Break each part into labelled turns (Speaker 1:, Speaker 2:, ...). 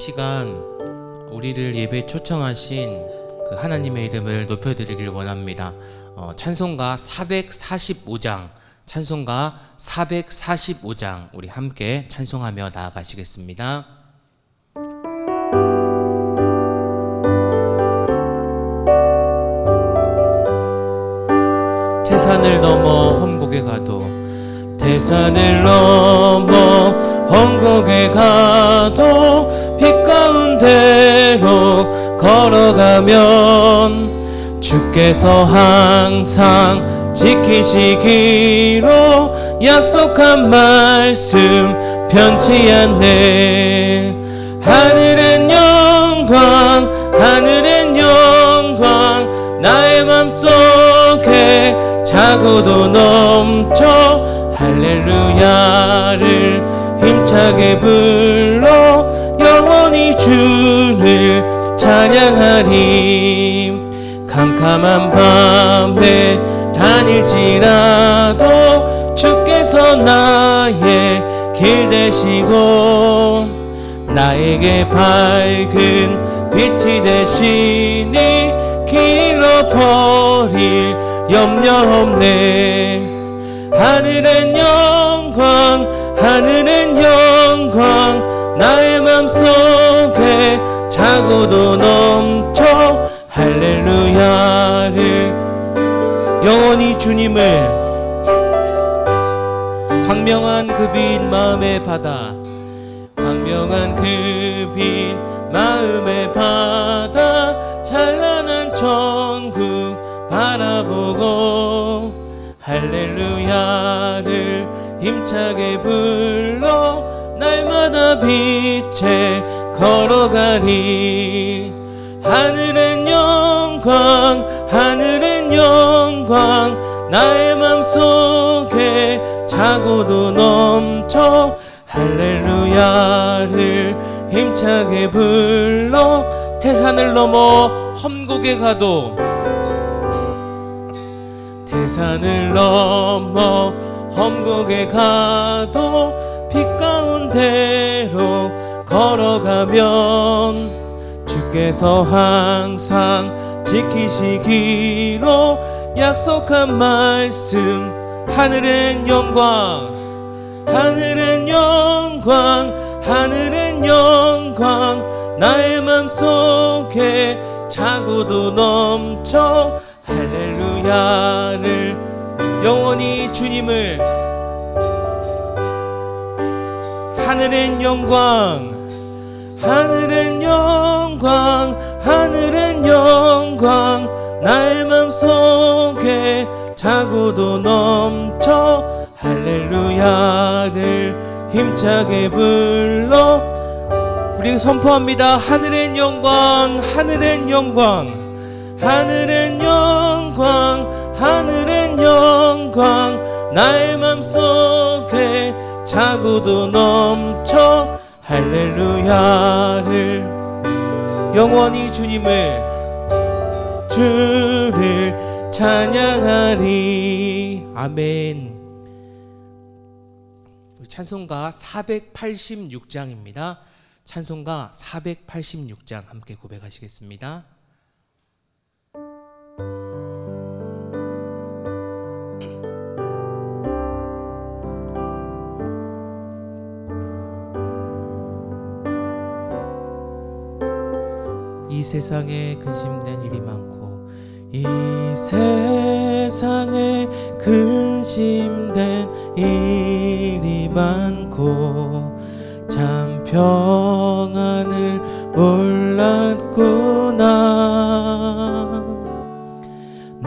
Speaker 1: 시간 우리를 예배에 초청하신 그 하나님의 이름을 높여드리길 원합니다. 찬송가 445장 찬송가 445장 우리 함께 찬송하며 나아가시겠습니다. 태산을 넘어 험곡에 가도 태산을 넘어 험곡에 가도 빛 가운데로 걸어가면 주께서 항상 지키시기로 약속한 말씀 변치 않네. 하늘엔 영광 하늘엔 영광 나의 맘속에 차고도 넘쳐 할렐루야를 힘차게 불러 영원히 주를 찬양하리. 캄캄한 밤에 다닐지라도 주께서 나의 길 되시고 나에게 밝은 빛이 되시니 길 잃어버릴 염려 없네. 하늘엔 영광 하늘엔 영광 나의 맘속에 차고도 넘쳐 할렐루야를 영원히 주님을 광명한 그 빛 마음의 바다 광명한 그 빛 마음의 바다 찬란한 천국 바라보고 할렐루야를 힘차게 불러 날마다 빛에 걸어가리. 하늘엔 영광 하늘엔 영광 나의 맘속에 차고도 넘쳐 할렐루야를 힘차게 불러 태산을 넘어 험곡에 가도 태산을 넘어 험곡에 가도 빛 가운데로 걸어가면 주께서 항상 지키시기로 약속한 말씀. 하늘엔 영광 하늘엔 영광 하늘엔 영광 나의 맘속에 차고도 넘쳐 할렐루야를 영원히 주님을 하늘엔 영광 하늘엔 영광 하늘엔 영광 나의 맘속에 차고도 넘쳐 할렐루야를 힘차게 불러 우리 선포합니다. 하늘엔 영광 하늘엔 영광 하늘엔 영광 하늘엔 영광 나의 맘속에 차고도 넘쳐 할렐루야를 영원히 주를 찬양하리. 아멘. 찬송가 486장입니다. 찬송가 486장 함께 고백하시겠습니다. 이 세상에 근심된 일이 많고 이 세상에 근심된 일이 많고 참 평안을 몰랐구나.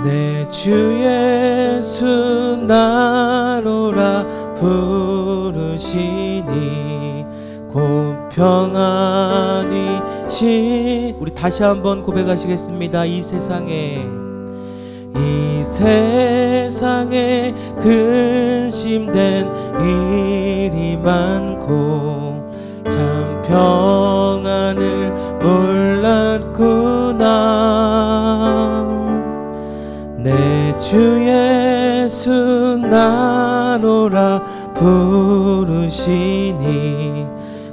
Speaker 1: 내 주 예수 나로라 부르시니 곧 평안이시. 우리 다시 한번 고백하시겠습니다. 이 세상에 근심된 일이 많고 참 평안을 몰랐구나. 내 주 예수 나로라 부르시니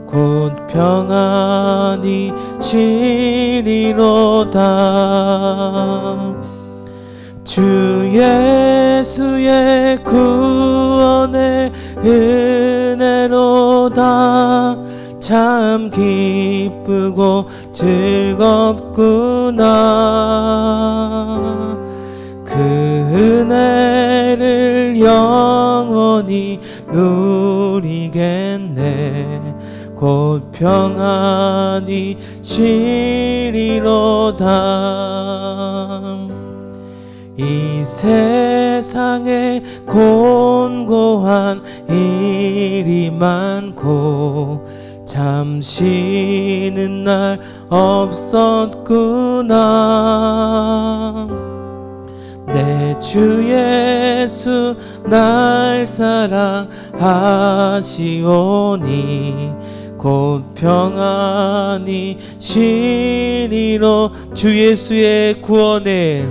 Speaker 1: 곧 평안이시니 평안이시리로다. 주 예수의 구원의 은혜로다. 참 기쁘고 즐겁구나. 그 은혜를 영원히 누리겠네. 곧 평안이 시리로다. 이 세상에 곤고한 일이 많고 잠시는 날 없었구나. 내 주 예수 날 사랑하시오니 곧 평안이 시리로. 주 예수의 구원에,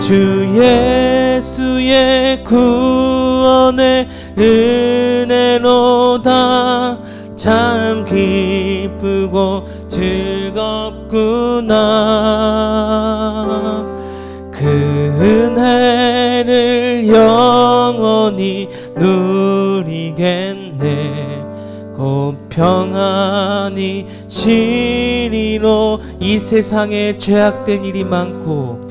Speaker 1: 주 예수의 구원의 은혜로다. 참 기쁘고 즐겁구나. 그 은혜를 영원히 누리겠네. 곧 평안이 시리로. 이 세상에 죄악된 일이 많고,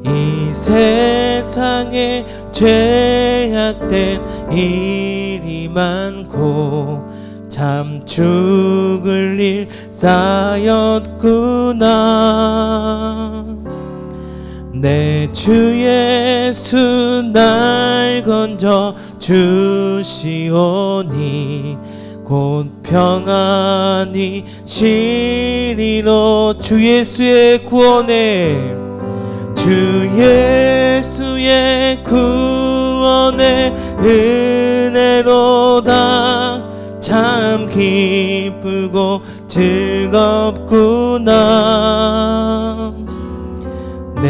Speaker 1: 이 세상에 죄악된 일이 많고 참 죽을 일 쌓였구나. 내 주 예수 날 건져 주시오니 곧 평안이 시리로. 주 예수의 구원에, 주 예수의 구원의 은혜로다. 참 기쁘고 즐겁구나. 내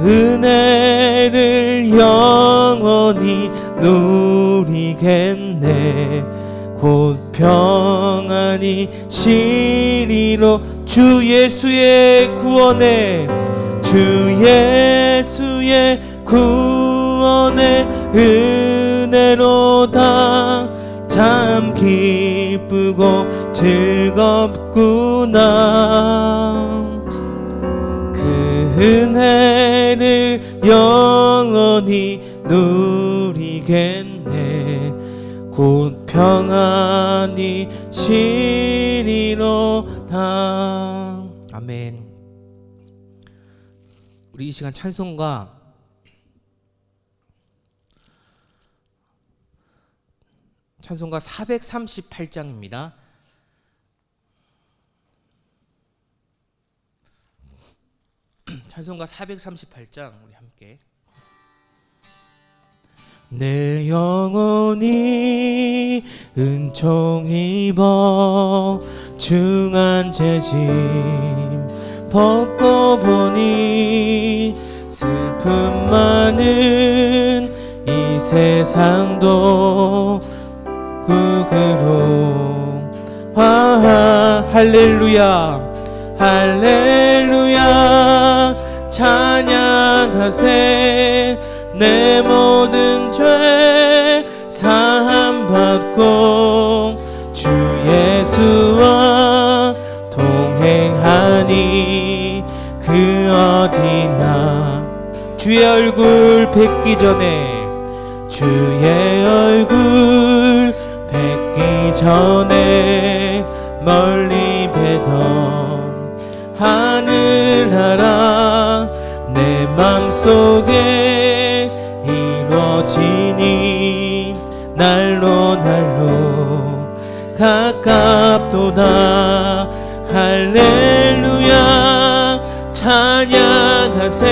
Speaker 1: 은혜를 영원히 누리겠네. 곧 평안이 시리로. 주 예수의 구원에, 주 예수의 구원의 은혜로다. 참 기쁘고 즐겁구나. 그 은혜를 영원히 누리겠네. 곧 평안이 시리로다. 아멘. 우리 이 시간 찬송가 찬송가 438장입니다. 찬송가 438장 우리 함께. 내 영혼이 은총 입어 중한 재짐 벗고 보니 슬픔 많은 이 세상도 그로 할렐루야 할렐루야 찬양하세. 내 모든 죄 사함 받고 주 예수와 동행하니 그 어디나. 주의 얼굴 뵙기 전에, 주의 얼굴 뵙기 전에 멀리 뵈던 하늘나라 내 맘속에 이루어지니 날로 가깝도다. 할렐루야 찬양하세.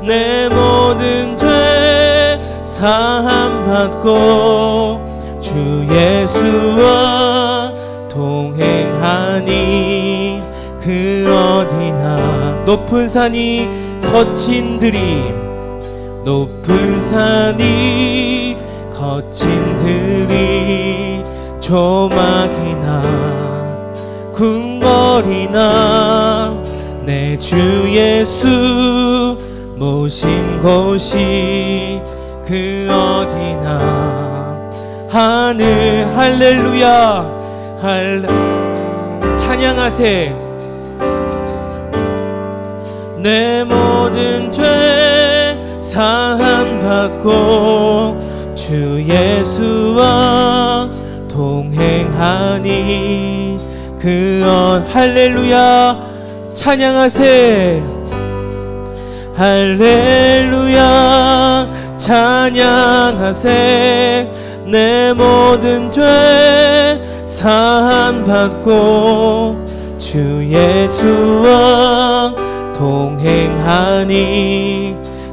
Speaker 1: 내 모든 죄 사함 받고 주 예수와 동행하니 그 어디나. 높은 산이 거친 들이, 높은 산이 거친 들이 조막이나 궁궐이나 내 주 예수 모신 곳이 그 어디나 하늘 할렐루야 찬양하세. 내 모든 죄 사함받고 주 예수와 동행하니 그 할렐루야 찬양하세. 할렐루야 찬양하세. 내 모든 죄 사함받고 주 예수와 동행하니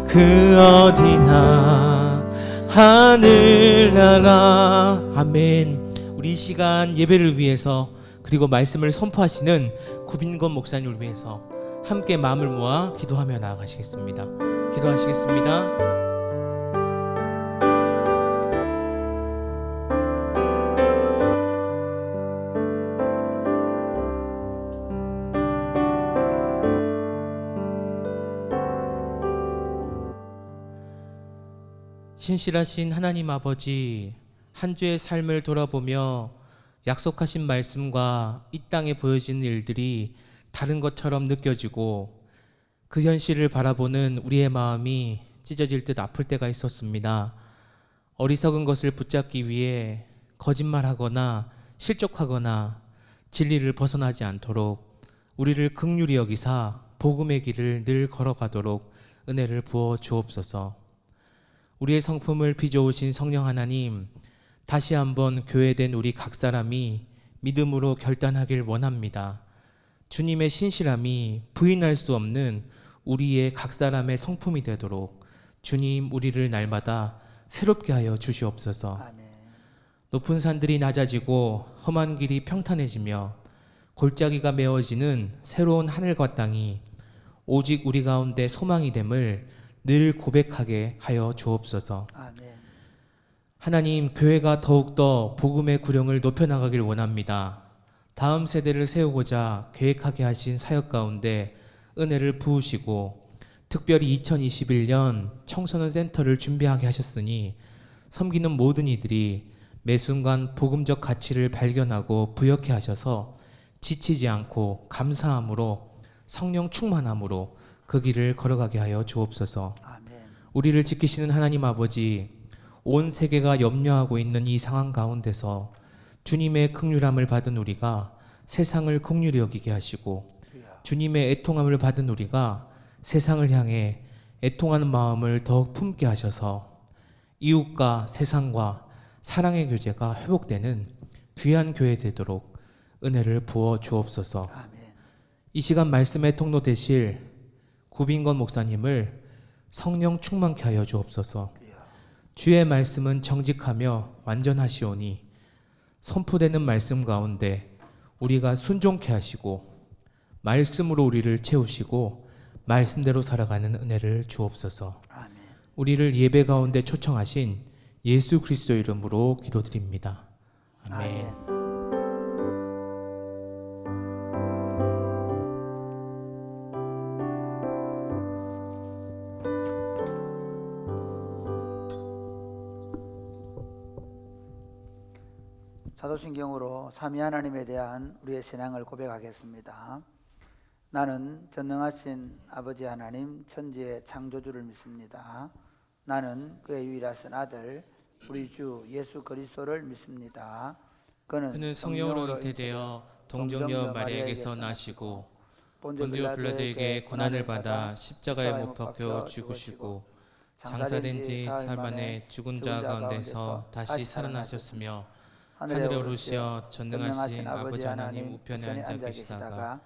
Speaker 1: 그 어디나 하늘나라. 아멘. 우리 이 시간 예배를 위해서 그리고 말씀을 선포하시는 구빈건 목사님을 위해서 함께 마음을 모아 기도하며 나아가시겠습니다. 기도하시겠습니다. 신실하신 하나님 아버지, 한 주의 삶을 돌아보며 약속하신 말씀과 이 땅에 보여지는 일들이 다른 것처럼 느껴지고 그 현실을 바라보는 우리의 마음이 찢어질 듯 아플 때가 있었습니다. 어리석은 것을 붙잡기 위해 거짓말하거나 실족하거나 진리를 벗어나지 않도록 우리를 긍휼히 여기사 복음의 길을 늘 걸어가도록 은혜를 부어 주옵소서. 우리의 성품을 빚어오신 성령 하나님, 다시 한번 교회된 우리 각 사람이 믿음으로 결단하길 원합니다. 주님의 신실함이 부인할 수 없는 우리의 각 사람의 성품이 되도록 주님 우리를 날마다 새롭게 하여 주시옵소서. 아멘. 높은 산들이 낮아지고 험한 길이 평탄해지며 골짜기가 메워지는 새로운 하늘과 땅이 오직 우리 가운데 소망이 됨을 늘 고백하게 하여 주옵소서. 아멘. 하나님, 교회가 더욱더 복음의 구령을 높여나가길 원합니다. 다음 세대를 세우고자 계획하게 하신 사역 가운데 은혜를 부으시고 특별히 2021년 청소년 센터를 준비하게 하셨으니 섬기는 모든 이들이 매 순간 복음적 가치를 발견하고 부여케 하셔서 지치지 않고 감사함으로 성령 충만함으로 그 길을 걸어가게 하여 주옵소서. 아멘. 우리를 지키시는 하나님 아버지, 온 세계가 염려하고 있는 이 상황 가운데서 주님의 긍휼함을 받은 우리가 세상을 긍휼히 여기게 하시고 주님의 애통함을 받은 우리가 세상을 향해 애통하는 마음을 더욱 품게 하셔서 이웃과 세상과 사랑의 교제가 회복되는 귀한 교회 되도록 은혜를 부어 주옵소서. 아멘. 이 시간 말씀의 통로 되실 구빈건 목사님을 성령 충만케 하여 주옵소서. 주의 말씀은 정직하며 완전하시오니 선포되는 말씀 가운데 우리가 순종케 하시고 말씀으로 우리를 채우시고 말씀대로 살아가는 은혜를 주옵소서. 아멘. 우리를 예배 가운데 초청하신 예수 그리스도 이름으로 기도드립니다. 아멘. 아멘.
Speaker 2: 사도신경으로 삼위 하나님에 대한 우리의 신앙을 고백하겠습니다. 나는 전능하신 아버지 하나님 천지의 창조주를 믿습니다. 나는 그의 유일하신 아들 우리 주 예수 그리스도를 믿습니다.
Speaker 1: 그는 성령으로 잉태되어 동정녀 마리아에게서 나시고 본디오 빌라도에게 고난을 받아 십자가에 못 박혀 죽으시고 장사된 지 사흘 만에 죽은 자 가운데서 다시 살아나셨으며 하늘에 오르시어 전능하신 아버지 하나님 우편에 앉아 계시다가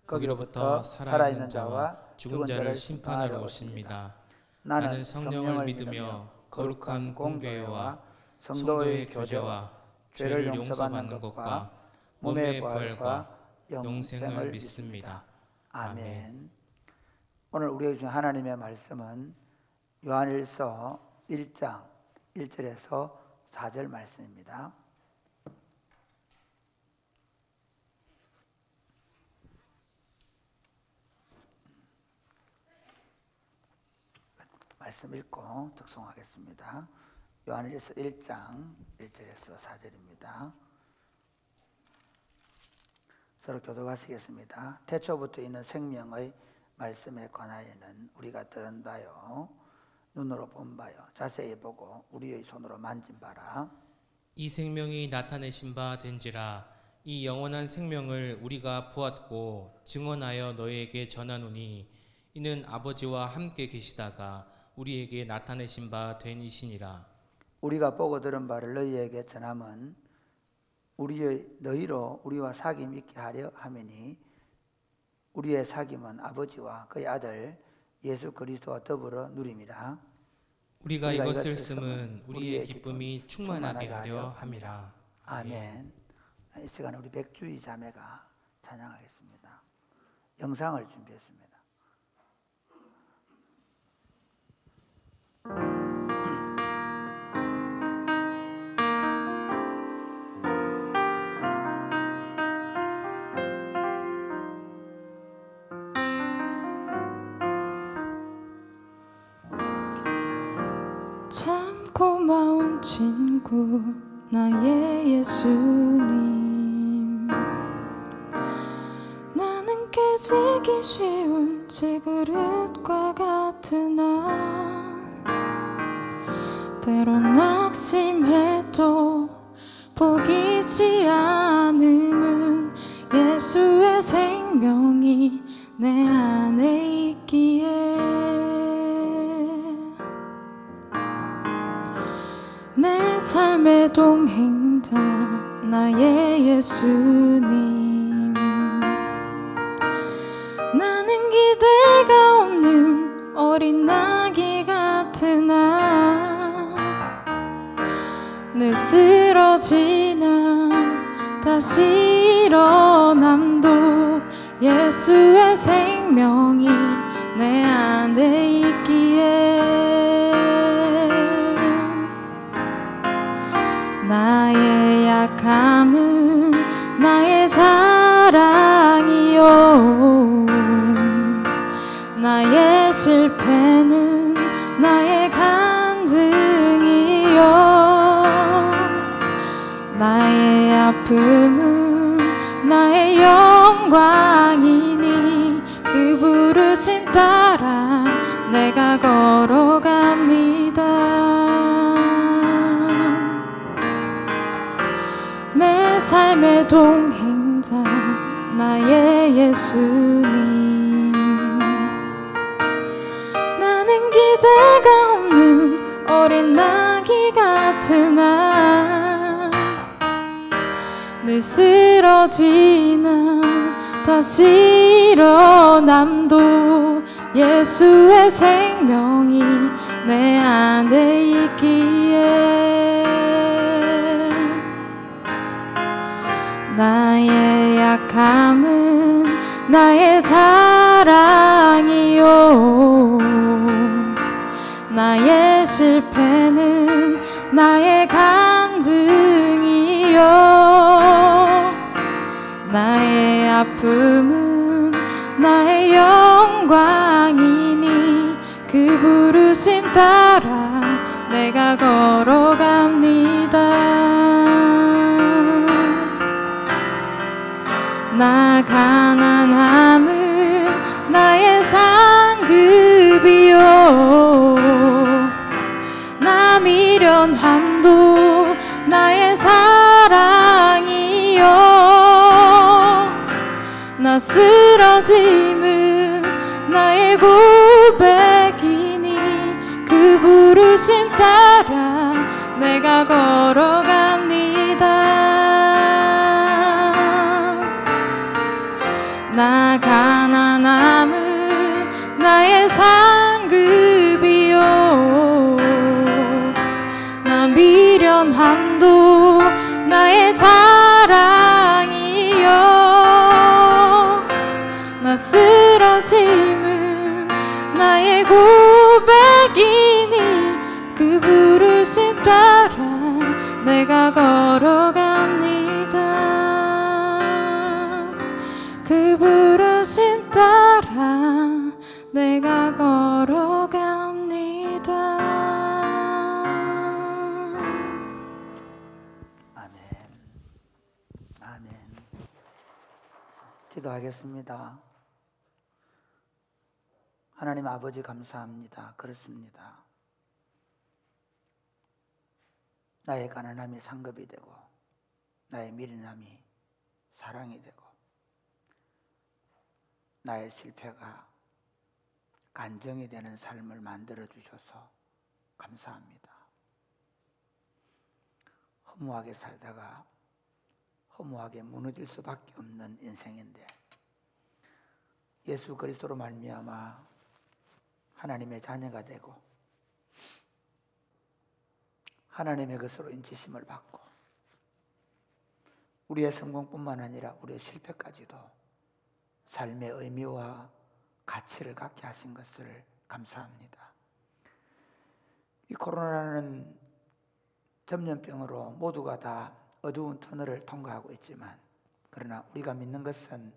Speaker 1: 거기로부터 살아있는 자와 죽은 자를 심판하러 오십니다. 나는 성령을 믿으며 거룩한 공교회와 성도의 교제와 죄를 용서받는 것과 몸의 부활과 영생을 믿습니다. 아멘.
Speaker 2: 오늘 우리에게 주신 하나님의 말씀은 요한일서 1장 1절에서 4절 말씀입니다. 말씀 읽고 적송하겠습니다. 요한일서 1장 1절에서 4절입니다. 서로 교독하시겠습니다. 태초부터 있는 생명의 말씀에 관하여는 우리가 들은 바요, 눈으로 본 바요, 자세히 보고 우리의 손으로 만진 바라.
Speaker 1: 이 생명이 나타내신 바 된지라. 이 영원한 생명을 우리가 보았고 증언하여 너희에게 전하노니 이는 아버지와 함께 계시다가 우리에게 나타내신 바 된 이시니라.
Speaker 2: 우리가 보고 들은 바를 너희에게 전함은 너희로 우리와 사귐 있게 하려 함이니 우리의 사귐은 아버지와 그의 아들 예수 그리스도와 더불어 누림이라.
Speaker 1: 우리가 이것을 쓰면 우리의 기쁨이 충만하게 하려 함이라.
Speaker 2: 아멘. 이 시간에 우리 백주희 자매가 찬양하겠습니다. 영상을 준비했습니다.
Speaker 3: 참 고마운 친구 나의 예수님, 나는 깨지기 쉬운 질그릇과 같으나 때론 낙심해도 포기지 않음은 예수의 생명이 내 안에 있기에 내 삶의 동행자 나의 예수님, 나는 기대가 없는 어린 아기 같으나 늘 쓰러지나 다시 일어남도 예수의 생명이 내 안에 있기에 나의 약함은 나의 자랑이요, 나의 실패는 나의 간증이요, 나의 아픔은 나의 영광이니 그 부르심 따라 내가 걸어갑니다. 내 삶의 동행자 나의 예수님, 나는 기대가 없는 어린 아기 같으나 늘 쓰러지나 다시 일어남도 예수의 생명이 내 안에 있기에 나의 약함은 나의 자랑이요, 나의 실패는 나의 간증이요, 나의 아픔은 나의 영광이니 그 부르심 따라 내가 걸어갑니다. 나 가난함은 나의 상급이요, 나 미련함도 나의 사랑이요, 나 쓰러짐은 나의 고백이니 그 부르심 따라 내가 걸어갑니다. 나 가난함은 나의 상급이요, 나 미련함도 나의 자랑이요, 나 쓰러짐은 나의 고백이니 그 부르심 따라 내가 걸어갑니다. 그 부르심 따라 내가 걸어갑니다.
Speaker 2: 기도하겠습니다. 하나님 아버지 감사합니다. 그렇습니다. 나의 가난함이 상급이 되고 나의 미련함이 사랑이 되고 나의 실패가 간정이 되는 삶을 만들어 주셔서 감사합니다. 허무하게 살다가 허무하게 무너질 수밖에 없는 인생인데 예수 그리스도로 말미암아 하나님의 자녀가 되고 하나님의 것으로 인치심을 받고 우리의 성공뿐만 아니라 우리의 실패까지도 삶의 의미와 가치를 갖게 하신 것을 감사합니다. 이 코로나라는 전염병으로 모두가 다 어두운 터널을 통과하고 있지만 그러나 우리가 믿는 것은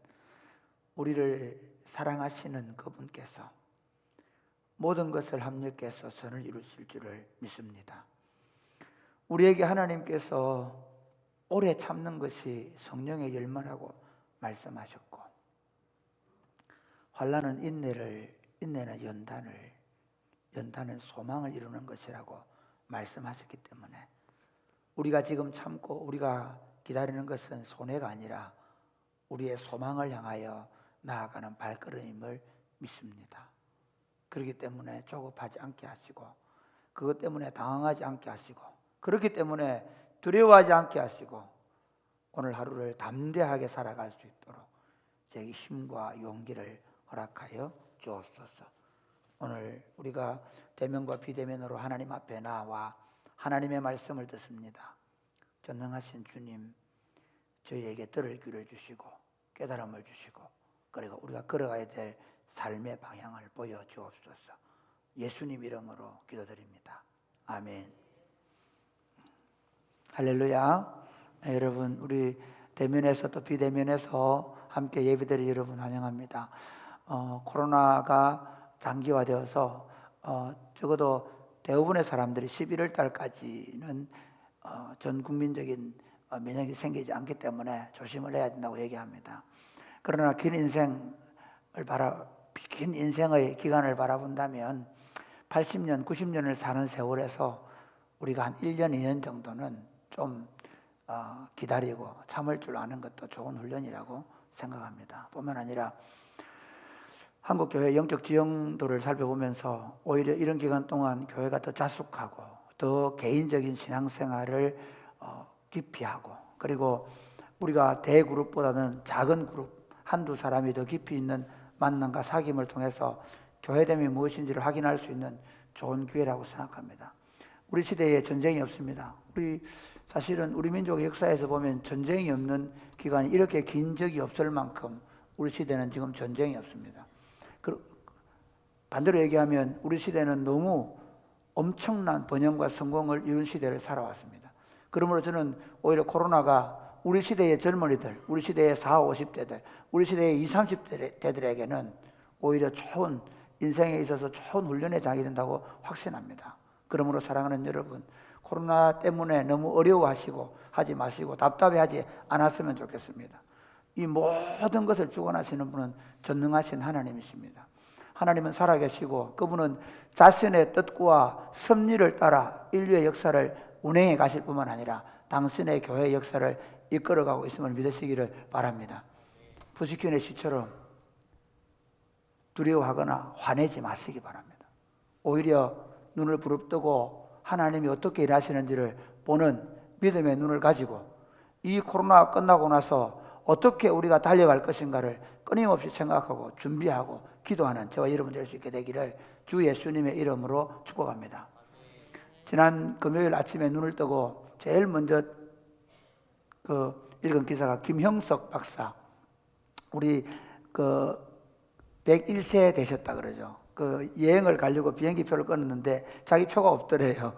Speaker 2: 우리를 사랑하시는 그분께서 모든 것을 합력해서 선을 이루실 줄을 믿습니다. 우리에게 하나님께서 오래 참는 것이 성령의 열매라고 말씀하셨고 환난은 인내는 연단은 소망을 이루는 것이라고 말씀하셨기 때문에 우리가 지금 참고 우리가 기다리는 것은 손해가 아니라 우리의 소망을 향하여 나아가는 발걸음임을 믿습니다. 그렇기 때문에 조급하지 않게 하시고 그것 때문에 당황하지 않게 하시고 그렇기 때문에 두려워하지 않게 하시고 오늘 하루를 담대하게 살아갈 수 있도록 저에게 힘과 용기를 허락하여 주옵소서. 오늘 우리가 대면과 비대면으로 하나님 앞에 나와 하나님의 말씀을 듣습니다. 전능하신 주님, 저희에게 들을 귀를 주시고 깨달음을 주시고 그리고 우리가 걸어가야 될 삶의 방향을 보여주옵소서. 예수님 이름으로 기도드립니다. 아멘. 할렐루야. 여러분 우리 대면에서 또 비대면에서 함께 예배드릴 여러분 환영합니다. 코로나가 장기화되어서 적어도 대부분의 사람들이 11월 달까지는 전 국민적인 면역이 생기지 않기 때문에 조심을 해야 된다고 얘기합니다. 그러나 긴 인생의 기간을 바라본다면 80년, 90년을 사는 세월에서 우리가 한 1년, 2년 정도는 좀 기다리고 참을 줄 아는 것도 좋은 훈련이라고 생각합니다. 뿐만 아니라 한국교회 영적 지형도를 살펴보면서 오히려 이런 기간 동안 교회가 더 자숙하고 더 개인적인 신앙생활을 깊이 하고 그리고 우리가 대그룹보다는 작은 그룹 한두 사람이 더 깊이 있는 만남과 사귐을 통해서 교회됨이 무엇인지를 확인할 수 있는 좋은 기회라고 생각합니다. 우리 시대에 전쟁이 없습니다. 사실은 우리 민족의 역사에서 보면 전쟁이 없는 기간이 이렇게 긴 적이 없을 만큼 우리 시대는 지금 전쟁이 없습니다. 반대로 얘기하면 우리 시대는 너무 엄청난 번영과 성공을 이룬 시대를 살아왔습니다. 그러므로 저는 오히려 코로나가 우리 시대의 젊은이들, 우리 시대의 40, 50대들, 우리 시대의 20, 30대들에게는 오히려 좋은 인생에 있어서 좋은 훈련의 장이 된다고 확신합니다. 그러므로 사랑하는 여러분, 코로나 때문에 너무 어려워하시고 하지 마시고 답답해하지 않았으면 좋겠습니다. 이 모든 것을 주관하시는 분은 전능하신 하나님이십니다. 하나님은 살아계시고 그분은 자신의 뜻과 섭리를 따라 인류의 역사를 운행해 가실 뿐만 아니라 당신의 교회의 역사를 이끌어가고 있음을 믿으시기를 바랍니다. 부시킨의 시처럼 두려워하거나 화내지 마시기 바랍니다. 오히려 눈을 부릅뜨고 하나님이 어떻게 일하시는지를 보는 믿음의 눈을 가지고 이 코로나가 끝나고 나서 어떻게 우리가 달려갈 것인가를 끊임없이 생각하고 준비하고 기도하는 저와 여러분 될 수 있게 되기를 주 예수님의 이름으로 축복합니다. 지난 금요일 아침에 눈을 뜨고 제일 먼저 읽은 기사가 김형석 박사, 우리 101세 되셨다 그러죠. 여행을 가려고 비행기표를 끊었는데 자기 표가 없더래요.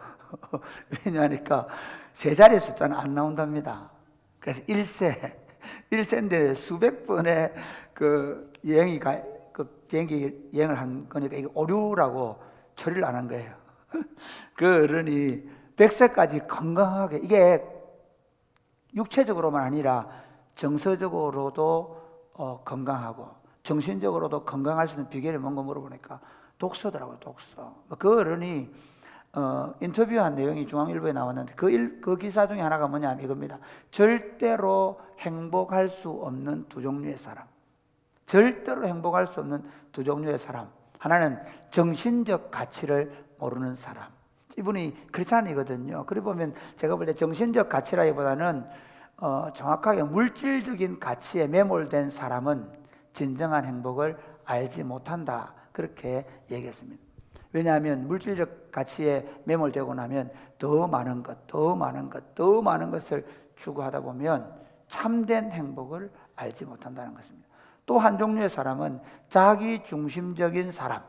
Speaker 2: 왜냐하니까 세 자리 숫자는 안 나온답니다. 그래서 1세인데 수백 번의 비행기 여행을 한 거니까 이게 오류라고 처리를 안 한 거예요. 그 어른이 100세까지 건강하게, 이게 육체적으로만 아니라 정서적으로도 건강하고 정신적으로도 건강할 수 있는 비결이 뭔가 물어보니까 독서더라고요. 독서. 그 어른이 인터뷰한 내용이 중앙일보에 나왔는데 그 기사 중에 하나가 뭐냐면 이겁니다. 절대로 행복할 수 없는 두 종류의 사람. 절대로 행복할 수 없는 두 종류의 사람. 하나는 정신적 가치를 모르는 사람. 이분이 크리스찬이거든요. 그래 보면 제가 볼 때 정신적 가치라기보다는 정확하게 물질적인 가치에 매몰된 사람은 진정한 행복을 알지 못한다. 그렇게 얘기했습니다. 왜냐하면 물질적 가치에 매몰되고 나면 더 많은 것, 더 많은 것, 더 많은 것을 추구하다 보면 참된 행복을 알지 못한다는 것입니다. 또 한 종류의 사람은 자기 중심적인 사람.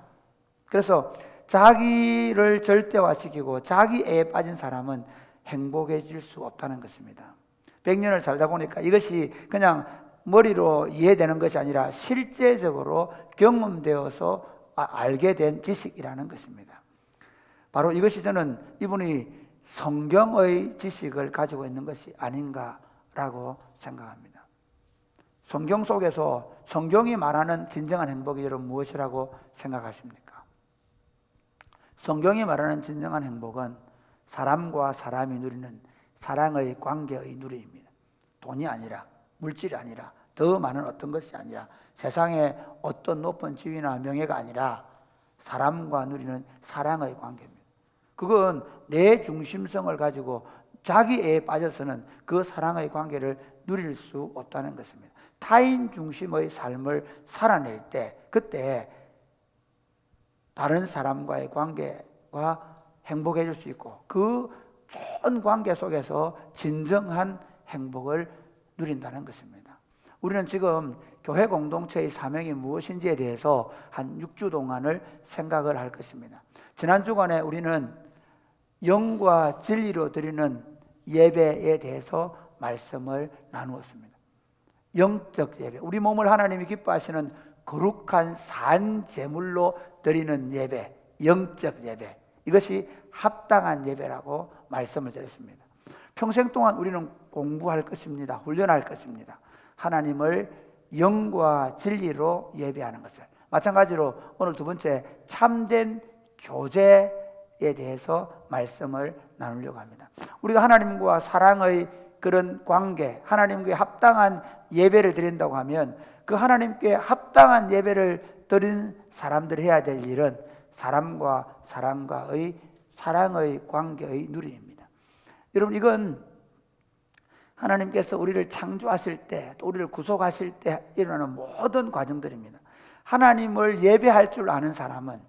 Speaker 2: 그래서 자기를 절대화시키고 자기애에 빠진 사람은 행복해질 수 없다는 것입니다. 100년을 살다 보니까 이것이 그냥 머리로 이해되는 것이 아니라 실제적으로 경험되어서 알게 된 지식이라는 것입니다. 바로 이것이 저는 이분이 성경의 지식을 가지고 있는 것이 아닌가라고 생각합니다. 성경 속에서 성경이 말하는 진정한 행복이 여러분 무엇이라고 생각하십니까? 성경이 말하는 진정한 행복은 사람과 사람이 누리는 사랑의 관계의 누리입니다. 돈이 아니라, 물질이 아니라, 더 많은 어떤 것이 아니라, 세상에 어떤 높은 지위나 명예가 아니라 사람과 누리는 사랑의 관계입니다. 그건 내 중심성을 가지고 자기애에 빠져서는 그 사랑의 관계를 누릴 수 없다는 것입니다. 타인 중심의 삶을 살아낼 때 그때 다른 사람과의 관계와 행복해질 수 있고 그 좋은 관계 속에서 진정한 행복을 누린다는 것입니다. 우리는 지금 교회 공동체의 사명이 무엇인지에 대해서 한 6주 동안을 생각을 할 것입니다. 지난 주간에 우리는 영과 진리로 드리는 예배에 대해서 말씀을 나누었습니다. 영적 예배, 우리 몸을 하나님이 기뻐하시는 거룩한 산 제물로 드리는 예배, 영적 예배, 이것이 합당한 예배라고 말씀을 드렸습니다. 평생 동안 우리는 공부할 것입니다. 훈련할 것입니다. 하나님을 영과 진리로 예배하는 것을. 마찬가지로 오늘 두 번째 참된 교제에 대해서 말씀을 나누려고 합니다. 우리가 하나님과 사랑의 그런 관계, 하나님께 합당한 예배를 드린다고 하면 그 하나님께 합당한 예배를 드린 사람들이 해야 될 일은 사람과 사람과의 사랑의 관계의 누리입니다. 여러분, 이건 하나님께서 우리를 창조하실 때, 또 우리를 구속하실 때 일어나는 모든 과정들입니다. 하나님을 예배할 줄 아는 사람은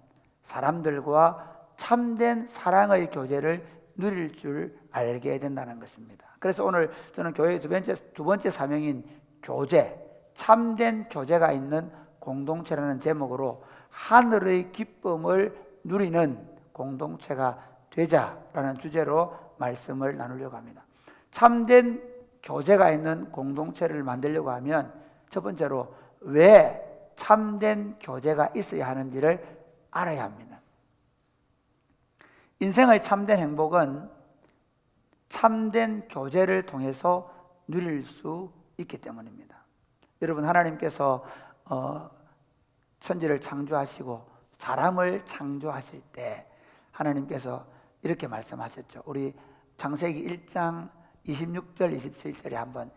Speaker 2: 사람들과 참된 사랑의 교제를 누릴 줄 알게 된다는 것입니다. 그래서 오늘 저는 교회의 두 번째 사명인 교제, 참된 교제가 있는 공동체라는 제목으로 하늘의 기쁨을 누리는 공동체가 되자라는 주제로 말씀을 나누려고 합니다. 참된 교제가 있는 공동체를 만들려고 하면 첫 번째로 왜 참된 교제가 있어야 하는지를 알아야 합니다. 인생의 참된 행복은 참된 교제를 통해서 누릴 수 있기 때문입니다. 여러분, 하나님께서 천지를 창조하시고 사람을 창조하실 때 하나님께서 이렇게 말씀하셨죠. 우리 창세기 1장 26절 27절에 한번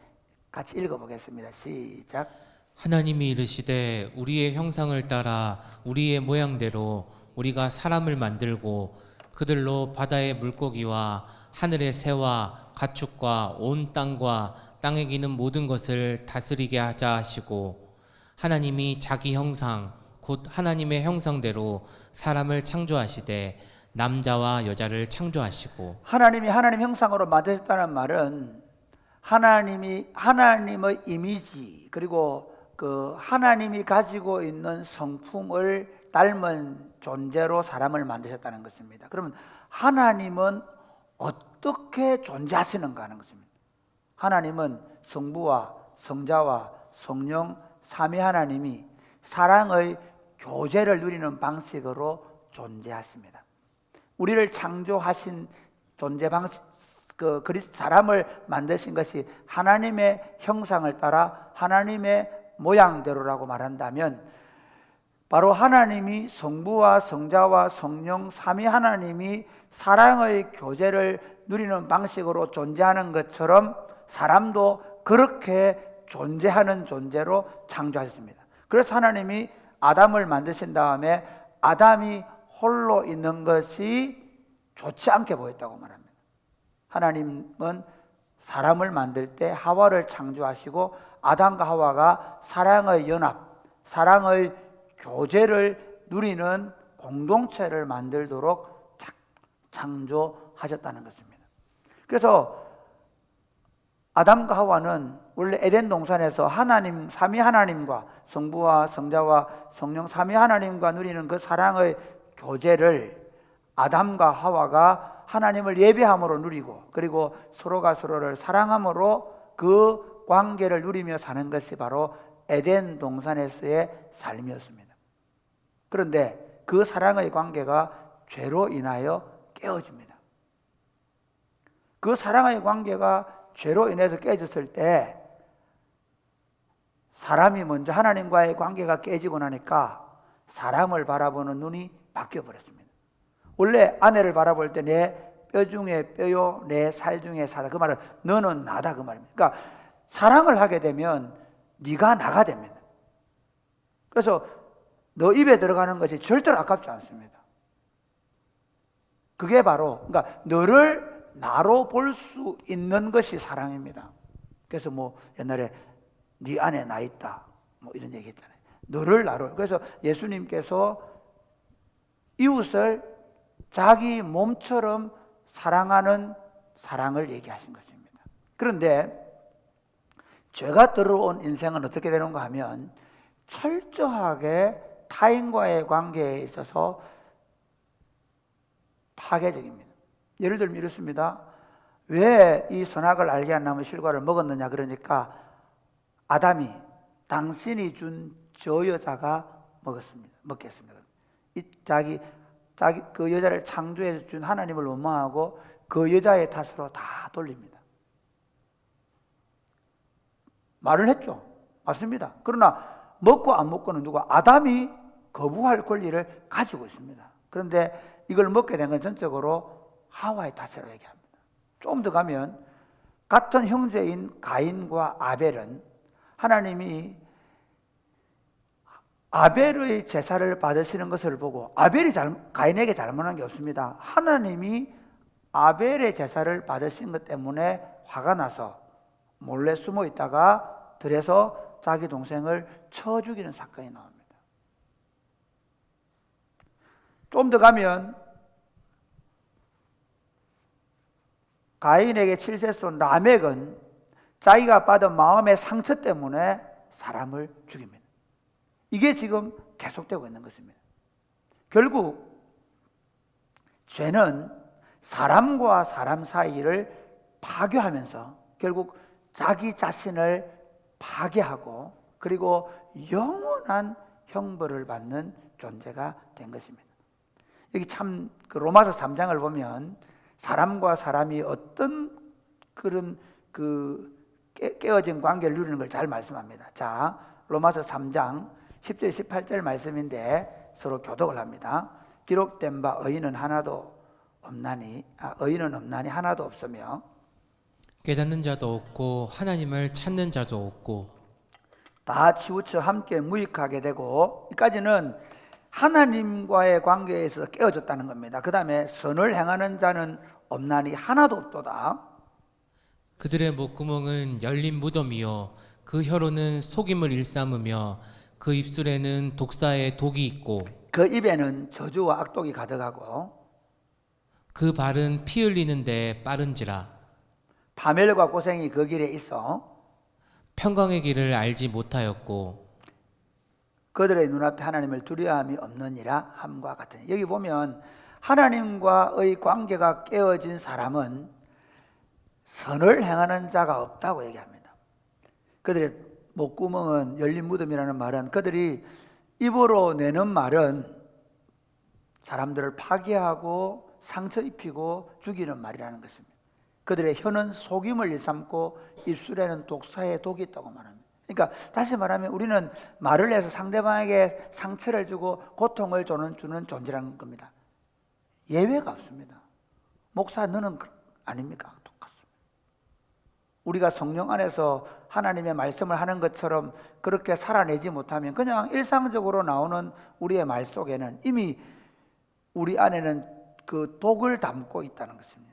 Speaker 2: 같이 읽어보겠습니다. 시작.
Speaker 1: 하나님이 이르시되 우리의 형상을 따라 우리의 모양대로 우리가 사람을 만들고 그들로 바다의 물고기와 하늘의 새와 가축과 온 땅과 땅에 기는 모든 것을 다스리게 하자 하시고 하나님이 자기 형상 곧 하나님의 형상대로 사람을 창조하시되 남자와 여자를 창조하시고.
Speaker 2: 하나님이 하나님 형상으로 만드셨다는 말은 하나님의 이미지 그리고 그 하나님이 가지고 있는 성품을 닮은 존재로 사람을 만드셨다는 것입니다. 그러면 하나님은 어떻게 존재하시는가 하는 것입니다. 하나님은 성부와 성자와 성령 삼위 하나님이 사랑의 교제를 누리는 방식으로 존재하십니다. 우리를 창조하신 존재 방식, 사람을 만드신 것이 하나님의 형상을 따라 하나님의 모양대로라고 말한다면 바로 하나님이 성부와 성자와 성령 삼위 하나님이 사랑의 교제를 누리는 방식으로 존재하는 것처럼 사람도 그렇게 존재하는 존재로 창조하셨습니다. 그래서 하나님이 아담을 만드신 다음에 아담이 홀로 있는 것이 좋지 않게 보였다고 말합니다. 하나님은 사람을 만들 때 하와를 창조하시고 아담과 하와가 사랑의 연합, 사랑의 교제를 누리는 공동체를 만들도록 창조하셨다는 것입니다. 그래서 아담과 하와는 원래 에덴 동산에서 하나님, 삼위 하나님과 성부와 성자와 성령 삼위 하나님과 누리는 그 사랑의 교제를 아담과 하와가 하나님을 예배함으로 누리고 그리고 서로가 서로를 사랑함으로 그 관계를 누리며 사는 것이 바로 에덴 동산에서의 삶이었습니다. 그런데 그 사랑의 관계가 죄로 인하여 깨어집니다. 그 사랑의 관계가 죄로 인해서 깨졌을 때 사람이 먼저 하나님과의 관계가 깨지고 나니까 사람을 바라보는 눈이 바뀌어 버렸습니다. 원래 아내를 바라볼 때 내 뼈 중에 뼈요 내 살 중에 살다, 그 말은 너는 나다, 그 말입니다. 그러니까 사랑을 하게 되면 네가 나가 됩니다. 그래서 너 입에 들어가는 것이 절대로 아깝지 않습니다. 그게 바로 그러니까 너를 나로 볼 수 있는 것이 사랑입니다. 그래서 뭐 옛날에 네 안에 나 있다 뭐 이런 얘기 했잖아요. 너를 나로. 그래서 예수님께서 이웃을 자기 몸처럼 사랑하는 사랑을 얘기하신 것입니다. 그런데 죄가 들어온 인생은 어떻게 되는가 하면 철저하게 타인과의 관계에 있어서 파괴적입니다. 예를 들면 이렇습니다. 왜 이 선악을 알게 한 나무 실과를 먹었느냐, 그러니까 아담이 당신이 준 저 여자가 먹겠습니다. 자기 그 여자를 창조해 준 하나님을 원망하고 그 여자의 탓으로 다 돌립니다. 말을 했죠. 맞습니다. 그러나 먹고 안 먹고는 누가? 아담이 거부할 권리를 가지고 있습니다. 그런데 이걸 먹게 된 건 전적으로 하와의 탓이라고 얘기합니다. 좀 더 가면 같은 형제인 가인과 아벨은 하나님이 아벨의 제사를 받으시는 것을 보고 아벨이 가인에게 잘못한 게 없습니다. 하나님이 아벨의 제사를 받으신 것 때문에 화가 나서 몰래 숨어 있다가 들에서 자기 동생을 쳐 죽이는 사건이 나옵니다. 좀 더 가면 가인에게 칠세손 라멕은 자기가 받은 마음의 상처 때문에 사람을 죽입니다. 이게 지금 계속되고 있는 것입니다. 결국 죄는 사람과 사람 사이를 파괴하면서 결국 자기 자신을 파괴하고 그리고 영원한 형벌을 받는 존재가 된 것입니다. 여기 참 그 로마서 3장을 보면 사람과 사람이 어떤 그런 깨어진 관계를 누리는 걸 잘 말씀합니다. 자, 로마서 3장 10절 18절 말씀인데 서로 교독을 합니다. 기록된 바 의인은 없나니 하나도 없으며
Speaker 1: 깨닫는 자도 없고 하나님을 찾는 자도 없고
Speaker 2: 다 치우쳐 함께 무익하게 되고, 여기까지는 하나님과의 관계에서 깨어졌다는 겁니다. 그 다음에 선을 행하는 자는 없나니 하나도 없도다.
Speaker 1: 그들의 목구멍은 열린 무덤이요 그 혀로는 속임을 일삼으며 그 입술에는 독사의 독이 있고
Speaker 2: 그 입에는 저주와 악독이 가득하고
Speaker 1: 그 발은 피 흘리는데 빠른지라
Speaker 2: 파멸과 고생이 그 길에 있어
Speaker 1: 평강의 길을 알지 못하였고
Speaker 2: 그들의 눈앞에 하나님을 두려움이 없느니라 함과 같으니. 여기 보면 하나님과의 관계가 깨어진 사람은 선을 행하는 자가 없다고 얘기합니다. 그들의 목구멍은 열린 무덤이라는 말은 그들이 입으로 내는 말은 사람들을 파괴하고 상처 입히고 죽이는 말이라는 것입니다. 그들의 혀는 속임을 일삼고 입술에는 독사의 독이 있다고 말합니다. 그러니까 다시 말하면 우리는 말을 해서 상대방에게 상처를 주고 고통을 주는 존재라는 겁니다. 예외가 없습니다. 목사 너는 아닙니까? 똑같습니다. 우리가 성령 안에서 하나님의 말씀을 하는 것처럼 그렇게 살아내지 못하면 그냥 일상적으로 나오는 우리의 말 속에는 이미 우리 안에는 그 독을 담고 있다는 것입니다.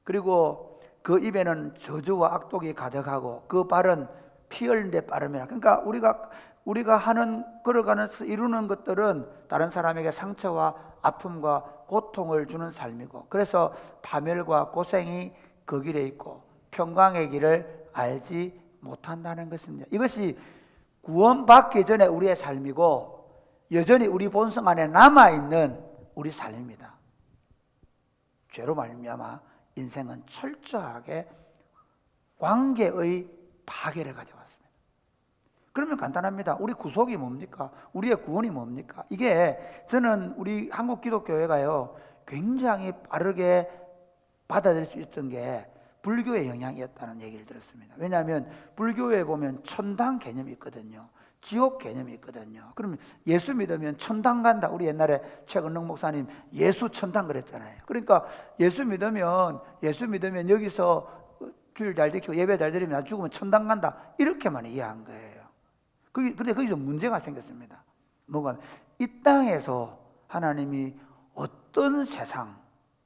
Speaker 2: 그리고 그 입에는 저주와 악독이 가득하고 그 발은 피 흘린 데 빠름이라. 그러니까 우리가 하는 걸어가면서 이루는 것들은 다른 사람에게 상처와 아픔과 고통을 주는 삶이고, 그래서 파멸과 고생이 그 길에 있고 평강의 길을 알지 못한다는 것입니다. 이것이 구원받기 전에 우리의 삶이고 여전히 우리 본성 안에 남아있는 우리 삶입니다. 죄로 말미암아 인생은 철저하게 관계의 파괴를 가져왔습니다. 그러면 간단합니다. 우리 구속이 뭡니까? 우리의 구원이 뭡니까? 이게 저는 우리 한국 기독교회가요 굉장히 빠르게 받아들일 수 있던 게 불교의 영향이었다는 얘기를 들었습니다. 왜냐하면 불교에 보면 천당 개념이 있거든요. 지옥 개념이 있거든요. 그러면 예수 믿으면 천당 간다. 우리 옛날에 최건능 목사님 예수 천당 그랬잖아요. 그러니까 예수 믿으면 여기서 주일 잘 지키고 예배 잘 드리면 나 죽으면 천당 간다. 이렇게만 이해한 거예요. 그런데 거기서 문제가 생겼습니다. 뭐가? 이 땅에서 하나님이 어떤 세상,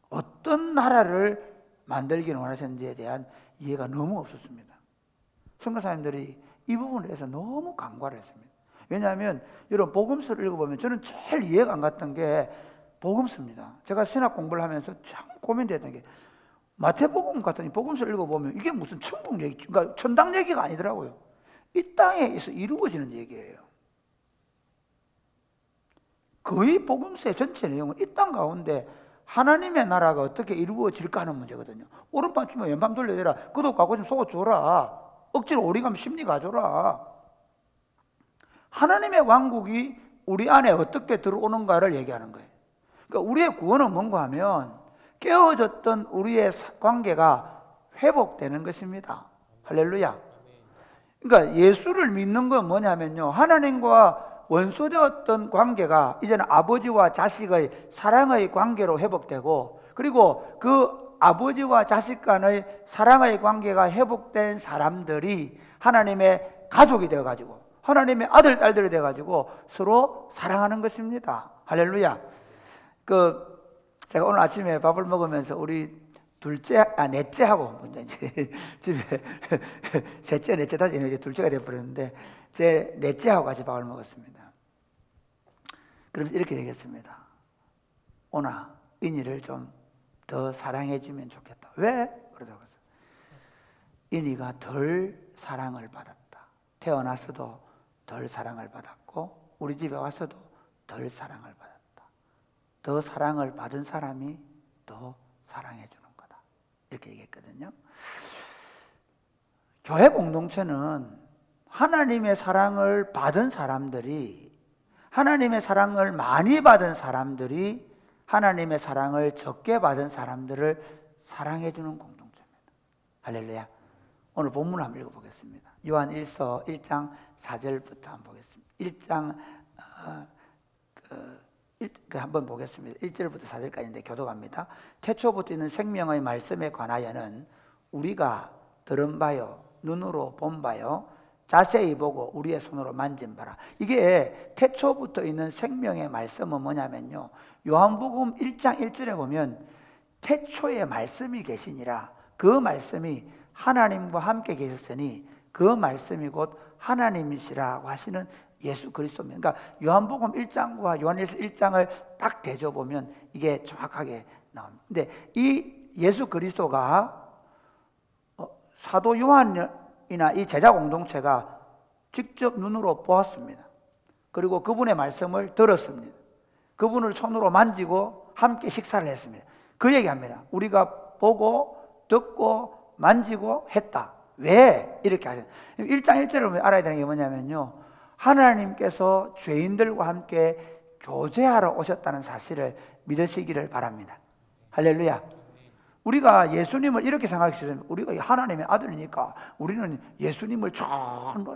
Speaker 2: 어떤 나라를 만들기를 원하셨는지에 대한 이해가 너무 없었습니다. 선교사님들이 이 부분에 대해서 너무 간과를 했습니다. 왜냐하면 여러분 복음서를 읽어보면 저는 제일 이해가 안 갔던 게 복음서입니다. 제가 신학 공부를 하면서 참 고민됐던 게 마태복음 같은 복음서를 읽어보면 이게 무슨 천국 얘기, 그러니까 천당 얘기가 아니더라고요. 이 땅에서 이루어지는 얘기예요. 거의 복음서의 전체 내용은 이 땅 가운데 하나님의 나라가 어떻게 이루어질까 하는 문제거든요. 오른밤 치면 왼밤 돌려대라. 그도 가고 좀 속아 줘라. 억지로 오리감 심리 가져라. 하나님의 왕국이 우리 안에 어떻게 들어오는가를 얘기하는 거예요. 그러니까 우리의 구원은 뭔가 하면 깨어졌던 우리의 관계가 회복되는 것입니다. 할렐루야. 그러니까 예수를 믿는 건 뭐냐면요, 하나님과 원수되었던 관계가 이제는 아버지와 자식의 사랑의 관계로 회복되고, 그리고 그 아버지와 자식 간의 사랑의 관계가 회복된 사람들이 하나님의 가족이 되어가지고 하나님의 아들, 딸들이 되어가지고 서로 사랑하는 것입니다. 할렐루야. 제가 오늘 아침에 밥을 먹으면서 우리 넷째하고 이제 집에 셋째, 넷째, 다시 이제 둘째가 되어버렸는데 제 넷째하고 같이 밥을 먹었습니다. 그러면서 이렇게 얘기했습니다. 오나 인이를 좀 더 사랑해주면 좋겠다. 왜? 그러다고 했어요. 인이가 덜 사랑을 받았다. 태어났어도 덜 사랑을 받았고 우리 집에 왔어도 덜 사랑을 받았다. 더 사랑을 받은 사람이 더 사랑해주는 거다. 이렇게 얘기했거든요. 교회 공동체는 하나님의 사랑을 받은 사람들이, 하나님의 사랑을 많이 받은 사람들이 하나님의 사랑을 적게 받은 사람들을 사랑해주는 공동체입니다. 할렐루야. 오늘 본문을 한번 읽어보겠습니다. 요한 1서 1장 4절부터 한번 보겠습니다. 1장 한번 보겠습니다. 1절부터 4절까지인데 교독합니다. 태초부터 있는 생명의 말씀에 관하여는 우리가 들은 바요, 눈으로 본 바요, 자세히 보고 우리의 손으로 만진 바라. 이게 태초부터 있는 생명의 말씀은 뭐냐면요, 요한복음 1장 1절에 보면 태초에 말씀이 계시니라, 그 말씀이 하나님과 함께 계셨으니 그 말씀이 곧 하나님이시라고 하시는 예수 그리스도입니다. 그러니까 요한복음 1장과 요한일서 1장을 딱 대줘보면 이게 정확하게 나옵니다. 근데 이 예수 그리스도가 사도 요한이나 이 제자 공동체가 직접 눈으로 보았습니다. 그리고 그분의 말씀을 들었습니다. 그분을 손으로 만지고 함께 식사를 했습니다. 그 얘기합니다. 우리가 보고 듣고 만지고 했다. 왜 이렇게 하셨냐? 1장 1절을 알아야 되는 게 뭐냐면요, 하나님께서 죄인들과 함께 교제하러 오셨다는 사실을 믿으시기를 바랍니다. 할렐루야. 우리가 예수님을 이렇게 생각했어요. 우리가 하나님의 아들이니까 우리는 예수님을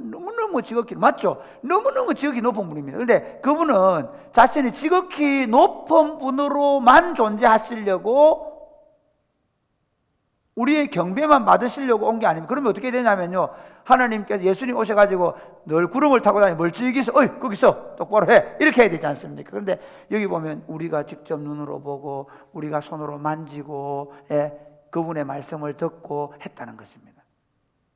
Speaker 2: 너무너무 지극히, 맞죠? 너무너무 지극히 높은 분입니다. 그런데 그분은 자신이 지극히 높은 분으로만 존재하시려고 우리의 경배만 받으시려고 온 게 아닙니다. 그러면 어떻게 되냐면요, 하나님께서 예수님 오셔가지고 늘 구름을 타고 다니고 멀찍이서 어이 거기 있어 똑바로 해 이렇게 해야 되지 않습니까? 그런데 여기 보면 우리가 직접 눈으로 보고 우리가 손으로 만지고 그분의 말씀을 듣고 했다는 것입니다.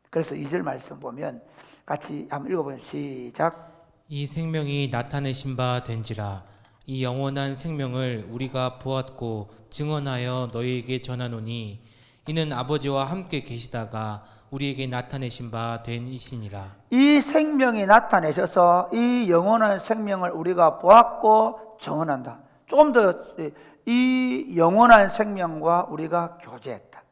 Speaker 2: 그래서 2절 말씀 보면 같이 한번 읽어보면 시작.
Speaker 1: 이 생명이 나타내신 바 된지라. 이 영원한 생명을 우리가 보았고 증언하여 너희에게 전하노니 이는 아버지와 함께 계시다가 우리에게 나타내신 바 된 이시니라.
Speaker 2: 이 생명이 나타내셔서 이 영원한 생명을 우리가 보았고 증언한다. 조금 더 이 영원한 생명과 우리가 교제했다.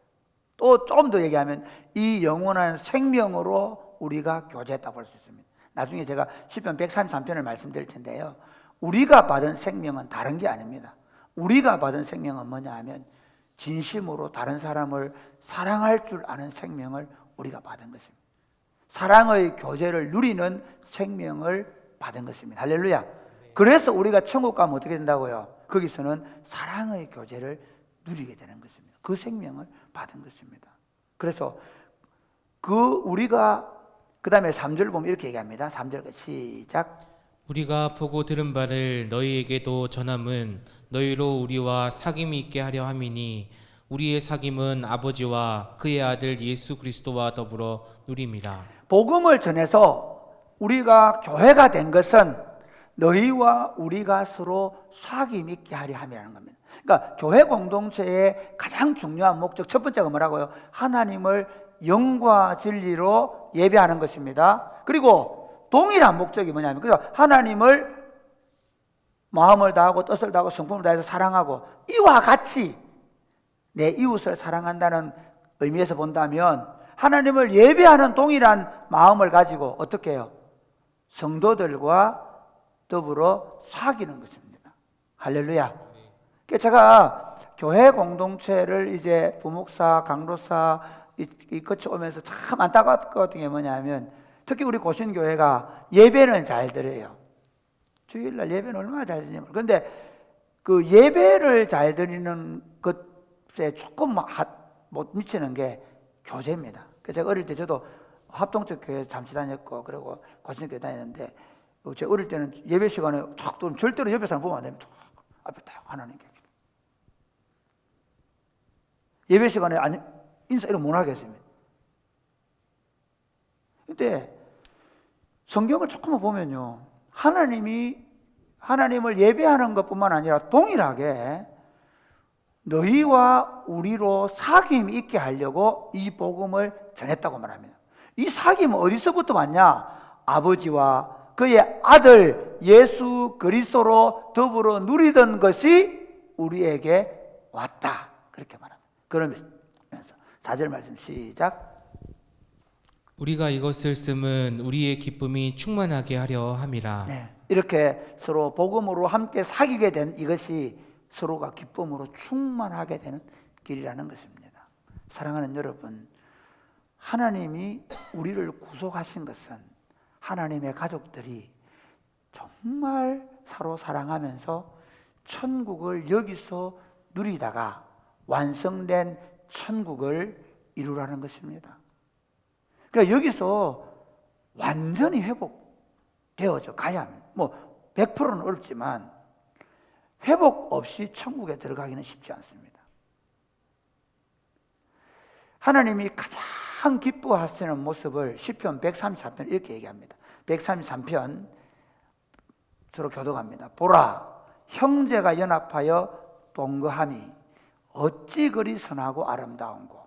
Speaker 2: 또 조금 더 얘기하면 이 영원한 생명으로 우리가 교제했다 볼 수 있습니다. 나중에 제가 시편 133편을 말씀드릴 텐데요, 우리가 받은 생명은 다른 게 아닙니다. 우리가 받은 생명은 뭐냐 하면 진심으로 다른 사람을 사랑할 줄 아는 생명을 우리가 받은 것입니다. 사랑의 교제를 누리는 생명을 받은 것입니다. 할렐루야. 그래서 우리가 천국 가면 어떻게 된다고요? 거기서는 사랑의 교제를 누리게 되는 것입니다. 그 생명을 받은 것입니다. 그래서 우리가 그 다음에 3절 보면 이렇게 얘기합니다. 3절 시작.
Speaker 1: 우리가 보고 들은 바를 너희에게도 전함은 너희로 우리와 사귐이 있게 하려 함이니 우리의 사귐은 아버지와 그의 아들 예수 그리스도와 더불어 누림이라.
Speaker 2: 복음을 전해서 우리가 교회가 된 것은 너희와 우리가 서로 사귐 있게 하려 함이라는 겁니다. 그러니까 교회 공동체의 가장 중요한 목적, 첫 번째가 뭐라고요? 하나님을 영과 진리로 예배하는 것입니다. 그리고 동일한 목적이 뭐냐면, 그죠? 하나님을 마음을 다하고 뜻을 다하고 성품을 다해서 사랑하고 이와 같이 내 이웃을 사랑한다는 의미에서 본다면 하나님을 예배하는 동일한 마음을 가지고 어떻게 해요? 성도들과 더불어 사귀는 것입니다. 할렐루야. 제가 교회 공동체를 이제 부목사, 강도사 거쳐오면서 참 안타까웠던 게 뭐냐면, 특히 우리 고신교회가 예배는 잘 드려요. 주일날 예배는 얼마나 잘 드리냐면, 그런데 그 예배를 잘 드리는 것에 조금 못 미치는 게 교제입니다. 그래서 제가 어릴 때 저도 합동적 교회 잠시 다녔고, 그리고 고신교회 다녔는데, 제가 어릴 때는 예배 시간에 탁 들으면 절대로 옆에 사람 보면 안 됩니다. 앞에 딱 하나님께. 예배 시간에 인사 이런 못 하겠습니다. 근데 성경을 조금만 보면요, 하나님을 예배하는 것뿐만 아니라 동일하게 너희와 우리로 사귐이 있게 하려고 이 복음을 전했다고 말합니다. 이 사귐은 어디서부터 왔냐? 아버지와 그의 아들 예수 그리스도로 더불어 누리던 것이 우리에게 왔다, 그렇게 말합니다. 그러면서 4절 말씀 시작.
Speaker 1: 우리가 이것을 쓰면 우리의 기쁨이 충만하게 하려 함이라.
Speaker 2: 네, 이렇게 서로 복음으로 함께 사귀게 된 이것이 서로가 기쁨으로 충만하게 되는 길이라는 것입니다. 사랑하는 여러분, 하나님이 우리를 구속하신 것은 하나님의 가족들이 정말 서로 사랑하면서 천국을 여기서 누리다가 완성된 천국을 이루라는 것입니다. 그러니까 여기서 완전히 회복되어져 가야 합니다. 100%는 어렵지만 회복 없이 천국에 들어가기는 쉽지 않습니다. 하나님이 가장 기뻐하시는 모습을 시편 134편 이렇게 얘기합니다. 133편 서로 교독합니다. 보라, 형제가 연합하여 동거함이 어찌 그리 선하고 아름다운고.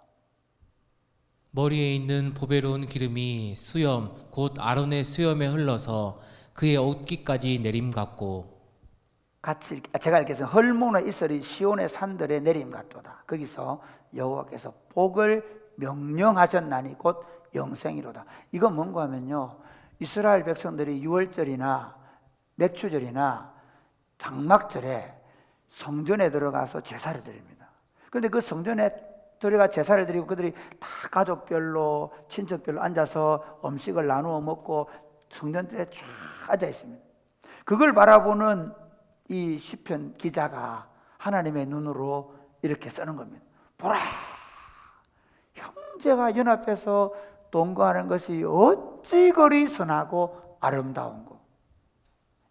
Speaker 1: 머리에 있는 보배로운 기름이 수염 곧 아론의 수염에 흘러서 그의 옷깃까지 내림 같고,
Speaker 2: 같이 제가 읽겠습니다. 헐몬의 이슬이 시온의 산들에 내림 같도다. 거기서 여호와께서 복을 명령하셨나니 곧 영생이로다. 이건 뭔가 하면요, 이스라엘 백성들이 유월절이나 맥추절이나 장막절에 성전에 들어가서 제사를 드립니다. 그런데 그 성전에 저희가 제사를 드리고 그들이 다 가족별로 친척별로 앉아서 음식을 나누어 먹고 성전들에 쫙 앉아 있습니다. 그걸 바라보는 이 시편 기자가 하나님의 눈으로 이렇게 쓰는 겁니다. 보라, 형제가 연합해서 동거하는 것이 어찌 그리 선하고 아름다운고.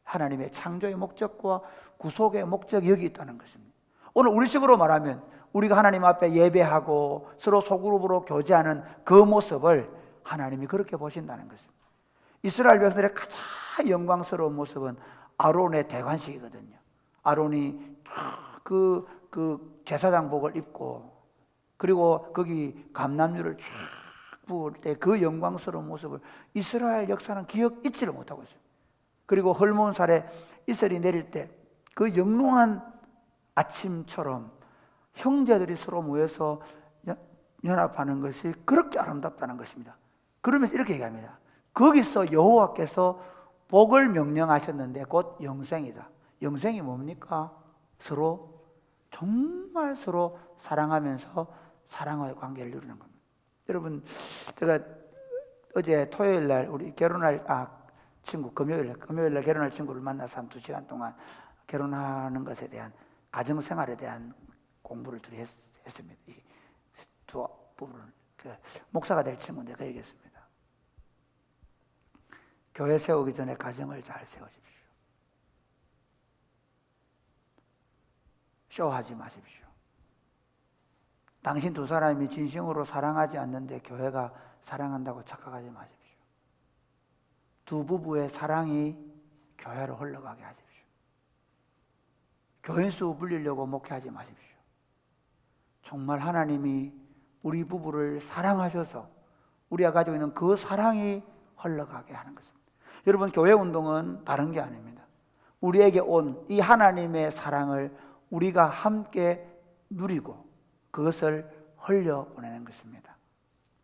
Speaker 2: 하나님의 창조의 목적과 구속의 목적이 여기 있다는 것입니다. 오늘 우리식으로 말하면 우리가 하나님 앞에 예배하고 서로 소그룹으로 교제하는 그 모습을 하나님이 그렇게 보신다는 것입니다. 이스라엘 백성들의 가장 영광스러운 모습은 아론의 대관식이거든요. 아론이 그 제사장복을 입고 그리고 거기 감람유를 쫙 부을 때 그 영광스러운 모습을 이스라엘 역사는 기억 잊지를 못하고 있어요. 그리고 헐몬살에 이슬이 내릴 때 그 영롱한 아침처럼 형제들이 서로 모여서 연합하는 것이 그렇게 아름답다는 것입니다. 그러면서 이렇게 얘기합니다. 거기서 여호와께서 복을 명령하셨는데 곧 영생이다. 영생이 뭡니까? 정말 서로 사랑하면서 사랑의 관계를 누리는 겁니다. 여러분, 제가 어제 토요일 날 우리 결혼할 친구, 금요일 날 결혼할 친구를 만나서 한 2시간 동안 결혼하는 것에 대한 가정생활에 대한 공부를 둘이 했습니다. 이 두 부분을 목사가 될 친구인데 그 얘기했습니다. 교회 세우기 전에 가정을 잘 세우십시오. 쇼하지 마십시오. 당신 두 사람이 진심으로 사랑하지 않는데 교회가 사랑한다고 착각하지 마십시오. 두 부부의 사랑이 교회로 흘러가게 하십시오. 교인수 불리려고 목회하지 마십시오. 정말 하나님이 우리 부부를 사랑하셔서 우리가 가지고 있는 그 사랑이 흘러가게 하는 것입니다. 여러분, 교회 운동은 다른 게 아닙니다. 우리에게 온 이 하나님의 사랑을 우리가 함께 누리고 그것을 흘려보내는 것입니다.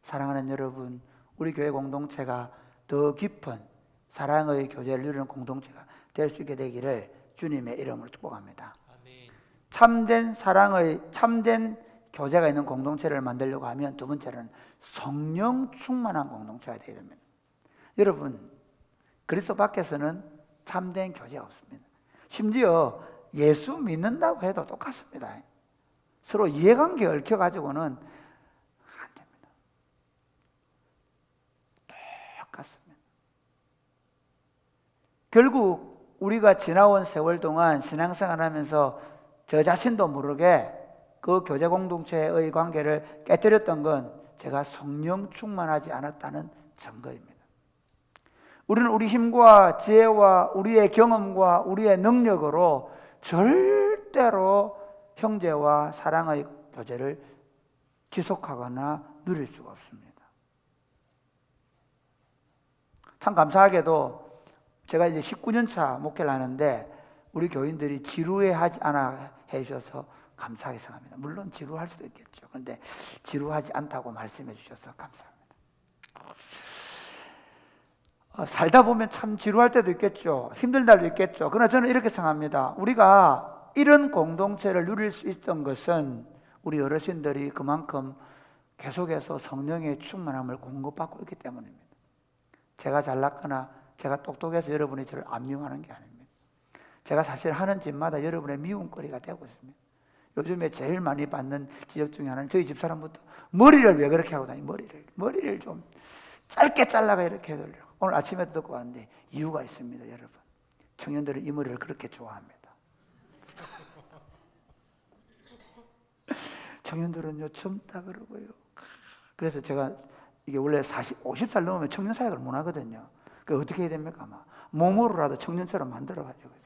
Speaker 2: 사랑하는 여러분, 우리 교회 공동체가 더 깊은 사랑의 교제를 누리는 공동체가 될 수 있게 되기를 주님의 이름으로 축복합니다. 참된 교제가 있는 공동체를 만들려고 하면 두 번째는 성령 충만한 공동체가 되어야 됩니다. 여러분, 그리스도 밖에서는 참된 교제가 없습니다. 심지어 예수 믿는다고 해도 똑같습니다. 서로 이해관계에 얽혀가지고는 안 됩니다. 똑같습니다. 결국 우리가 지나온 세월 동안 신앙생활 하면서 저 자신도 모르게 그 교제 공동체의 관계를 깨뜨렸던 건 제가 성령 충만하지 않았다는 증거입니다. 우리는 우리 힘과 지혜와 우리의 경험과 우리의 능력으로 절대로 형제와 사랑의 교제를 지속하거나 누릴 수가 없습니다. 참 감사하게도 제가 이제 19년 차 목회를 하는데 우리 교인들이 지루해하지 않아 해주셔서 감사하게 생각합니다. 물론 지루할 수도 있겠죠. 그런데 지루하지 않다고 말씀해 주셔서 감사합니다. 살다 보면 참 지루할 때도 있겠죠. 힘든 날도 있겠죠. 그러나 저는 이렇게 생각합니다. 우리가 이런 공동체를 누릴 수 있던 것은 우리 어르신들이 그만큼 계속해서 성령의 충만함을 공급받고 있기 때문입니다. 제가 잘났거나 제가 똑똑해서 여러분이 저를 안 미워하는 게 아닙니다. 제가 사실 하는 집마다 여러분의 미움거리가 되고 있습니다. 요즘에 제일 많이 받는 지적 중에 하나는 저희 집사람부터 머리를 왜 그렇게 하고 다니? 머리를 좀 짧게 잘라가 이렇게 해달라고. 오늘 아침에도 듣고 왔는데 이유가 있습니다. 여러분, 청년들은 이 머리를 그렇게 좋아합니다. 청년들은요 젊다 그러고요. 그래서 제가 이게 원래 50살 넘으면 청년 사역을 못 하거든요. 그 어떻게 해야 됩니까? 아마 몸으로라도 청년처럼 만들어가지고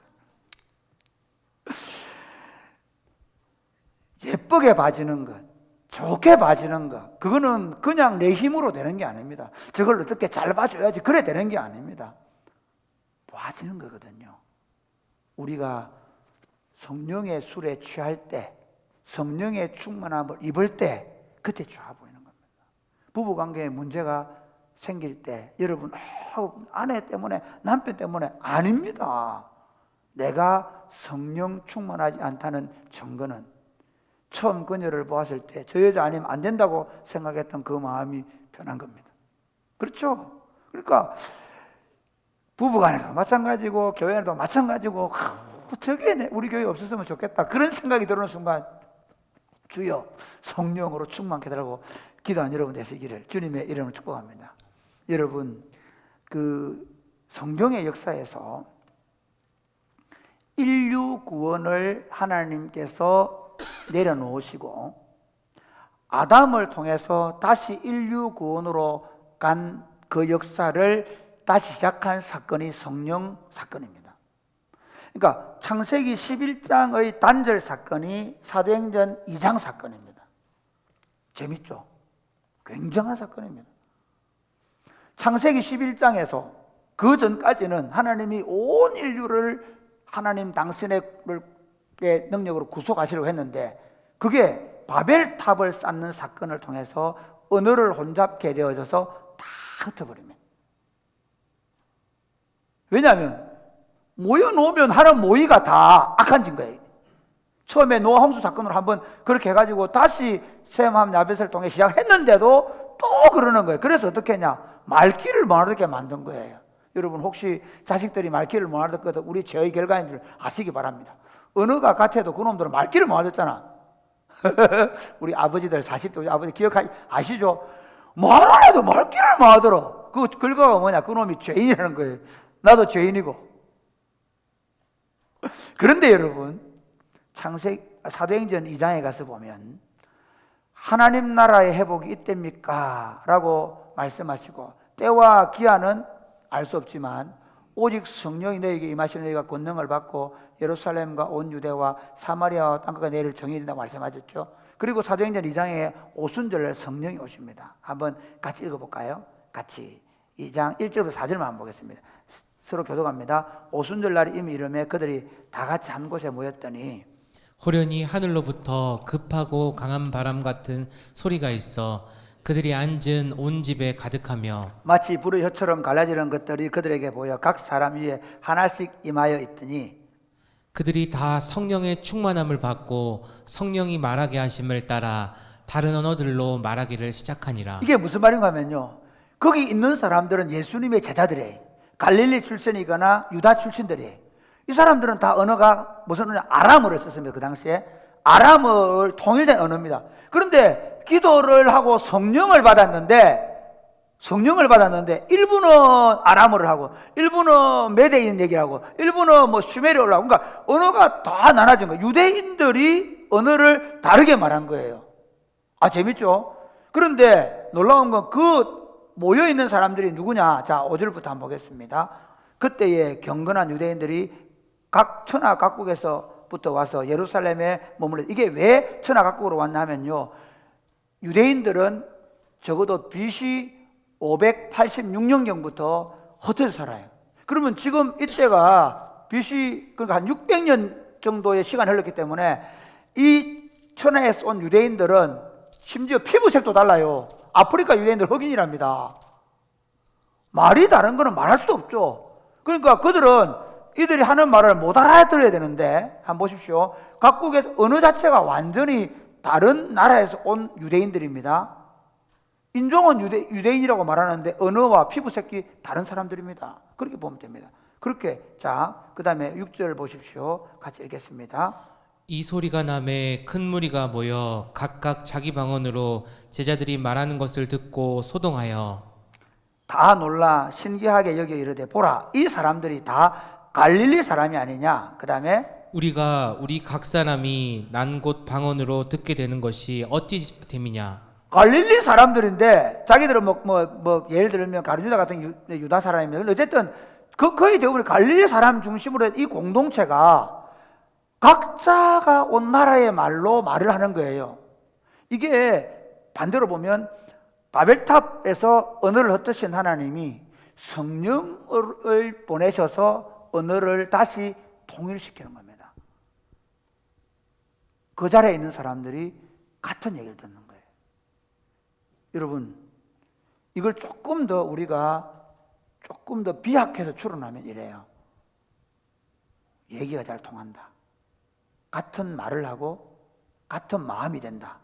Speaker 2: 예쁘게 봐지는 것, 좋게 봐지는 것, 그거는 그냥 내 힘으로 되는 게 아닙니다. 저걸 어떻게 잘 봐줘야지 그래 되는 게 아닙니다. 봐지는 거거든요. 우리가 성령의 술에 취할 때, 성령의 충만함을 입을 때 그때 좋아 보이는 겁니다. 부부관계에 문제가 생길 때 여러분 아내 때문에 남편 때문에 아닙니다. 내가 성령 충만하지 않다는 증거는 처음 그녀를 보았을 때 저 여자 아니면 안 된다고 생각했던 그 마음이 변한 겁니다. 그렇죠? 그러니까 부부간에도 마찬가지고 교회에도 마찬가지고 저게 우리 교회 없었으면 좋겠다 그런 생각이 들어오는 순간 주여 성령으로 충만케 해달라고 기도한 여러분 되시기를 주님의 이름으로 축복합니다. 여러분 그 성경의 역사에서 인류 구원을 하나님께서 내려놓으시고 아담을 통해서 다시 인류 구원으로 간 그 역사를 다시 시작한 사건이 성령 사건입니다. 그러니까 창세기 11장의 단절 사건이 사도행전 2장 사건입니다. 재밌죠? 굉장한 사건입니다. 창세기 11장에서 그 전까지는 하나님이 온 인류를 하나님 당신의 능력으로 구속하시려고 했는데 그게 바벨탑을 쌓는 사건을 통해서 언어를 혼잡게 되어져서 다 흩어버립니다. 왜냐하면 모여놓으면 하는 모의가 다 악한 짓인 거예요. 처음에 노아 홍수 사건으로 한번 그렇게 해가지고 다시 셈함 야벳을 통해 시작했는데도 또 그러는 거예요. 그래서 어떻게 했냐? 말귀를 못 알아듣게 만든 거예요. 여러분 혹시 자식들이 말귀를 못 알아듣거든 우리 죄의 결과인 줄 아시기 바랍니다. 언어가 같아도 그놈들은 말귀를 못 알아듣잖아. 우리 아버지들 40대 아버지 아시죠? 말 안 해도 말귀를 못 알아들어. 그 결과가 뭐냐? 그놈이 죄인이라는 거예요. 나도 죄인이고. 그런데 여러분 사도행전 2장에 가서 보면 하나님 나라의 회복이 이때입니까? 라고 말씀하시고 때와 기한은 알 수 없지만 오직 성령이 너에게 임하시는 너희가 권능을 받고 예루살렘과 온 유대와 사마리아와 땅끝까지 내릴 정이 된다고 말씀하셨죠. 그리고 사도행전 2장에 오순절날 성령이 오십니다. 한번 같이 읽어볼까요? 같이 2장 1절부터 4절만 한번 보겠습니다. 서로 교독합니다. 오순절날이 이미 이르매 그들이 다 같이 한 곳에 모였더니
Speaker 1: 호련히 하늘로부터 급하고 강한 바람 같은 소리가 있어 그들이 앉은 온 집에 가득하며
Speaker 2: 마치 불의 혀처럼 갈라지는 것들이 그들에게 보여 각 사람 위에 하나씩 임하여 있더니
Speaker 1: 그들이 다 성령의 충만함을 받고 성령이 말하게 하심을 따라 다른 언어들로 말하기를 시작하니라.
Speaker 2: 이게 무슨 말인가 하면요 거기 있는 사람들은 예수님의 제자들이에요. 갈릴리 출신이거나 유다 출신들이에요. 이 사람들은 다 언어가 무슨 언어? 아람어를 썼습니다. 그 당시에 아람어를 통일된 언어입니다. 그런데 기도를 하고 성령을 받았는데 일부는 아람어를 하고 일부는 메대인 얘기를 하고 일부는 뭐 슈메리어를 하고 그러니까 언어가 다 나눠진 거예요. 유대인들이 언어를 다르게 말한 거예요. 아 재밌죠? 그런데 놀라운 건 그 모여있는 사람들이 누구냐? 자 5절부터 한번 보겠습니다. 그때에 경건한 유대인들이 각 천하 각국에서부터 와서 예루살렘에 머물러. 이게 왜 천하 각국으로 왔나 하면요 유대인들은 적어도 BC 586년경부터 흩어져 살아요. 그러면 지금 이때가 BC 그러니까 한 600년 정도의 시간이 흘렀기 때문에 이 천하에서 온 유대인들은 심지어 피부색도 달라요. 아프리카 유대인들 흑인이랍니다. 말이 다른 거는 말할 수도 없죠. 그러니까 그들은 이들이 하는 말을 못 알아들어야 되는데 한번 보십시오. 각국의 언어 자체가 완전히 다른 나라에서 온 유대인들입니다. 인종은 유대인이라고 말하는데 언어와 피부색이 다른 사람들입니다. 그렇게 보면 됩니다. 그렇게 자 그 다음에 6절 보십시오. 같이 읽겠습니다.
Speaker 1: 이 소리가 나매 큰 무리가 모여 각각 자기 방언으로 제자들이 말하는 것을 듣고 소동하여
Speaker 2: 다 놀라 신기하게 여겨 이르되 보라 이 사람들이 다 갈릴리 사람이 아니냐. 그 다음에
Speaker 1: 우리가 우리 각 사람이 난 곳 방언으로 듣게 되는 것이 어찌 됨이냐.
Speaker 2: 갈릴리 사람들인데 자기들은 뭐 예를 들면 가룟유다 같은 유다 사람이면 어쨌든 거의 대부분 갈릴리 사람 중심으로 이 공동체가 각자가 온 나라의 말로 말을 하는 거예요. 이게 반대로 보면 바벨탑에서 언어를 흩으신 하나님이 성령을 보내셔서 언어를 다시 통일시키는 겁니다. 그 자리에 있는 사람들이 같은 얘기를 듣는 거예요. 여러분, 이걸 조금 더 우리가 조금 더 비약해서 추론하면 이래요. 얘기가 잘 통한다. 같은 말을 하고 같은 마음이 된다.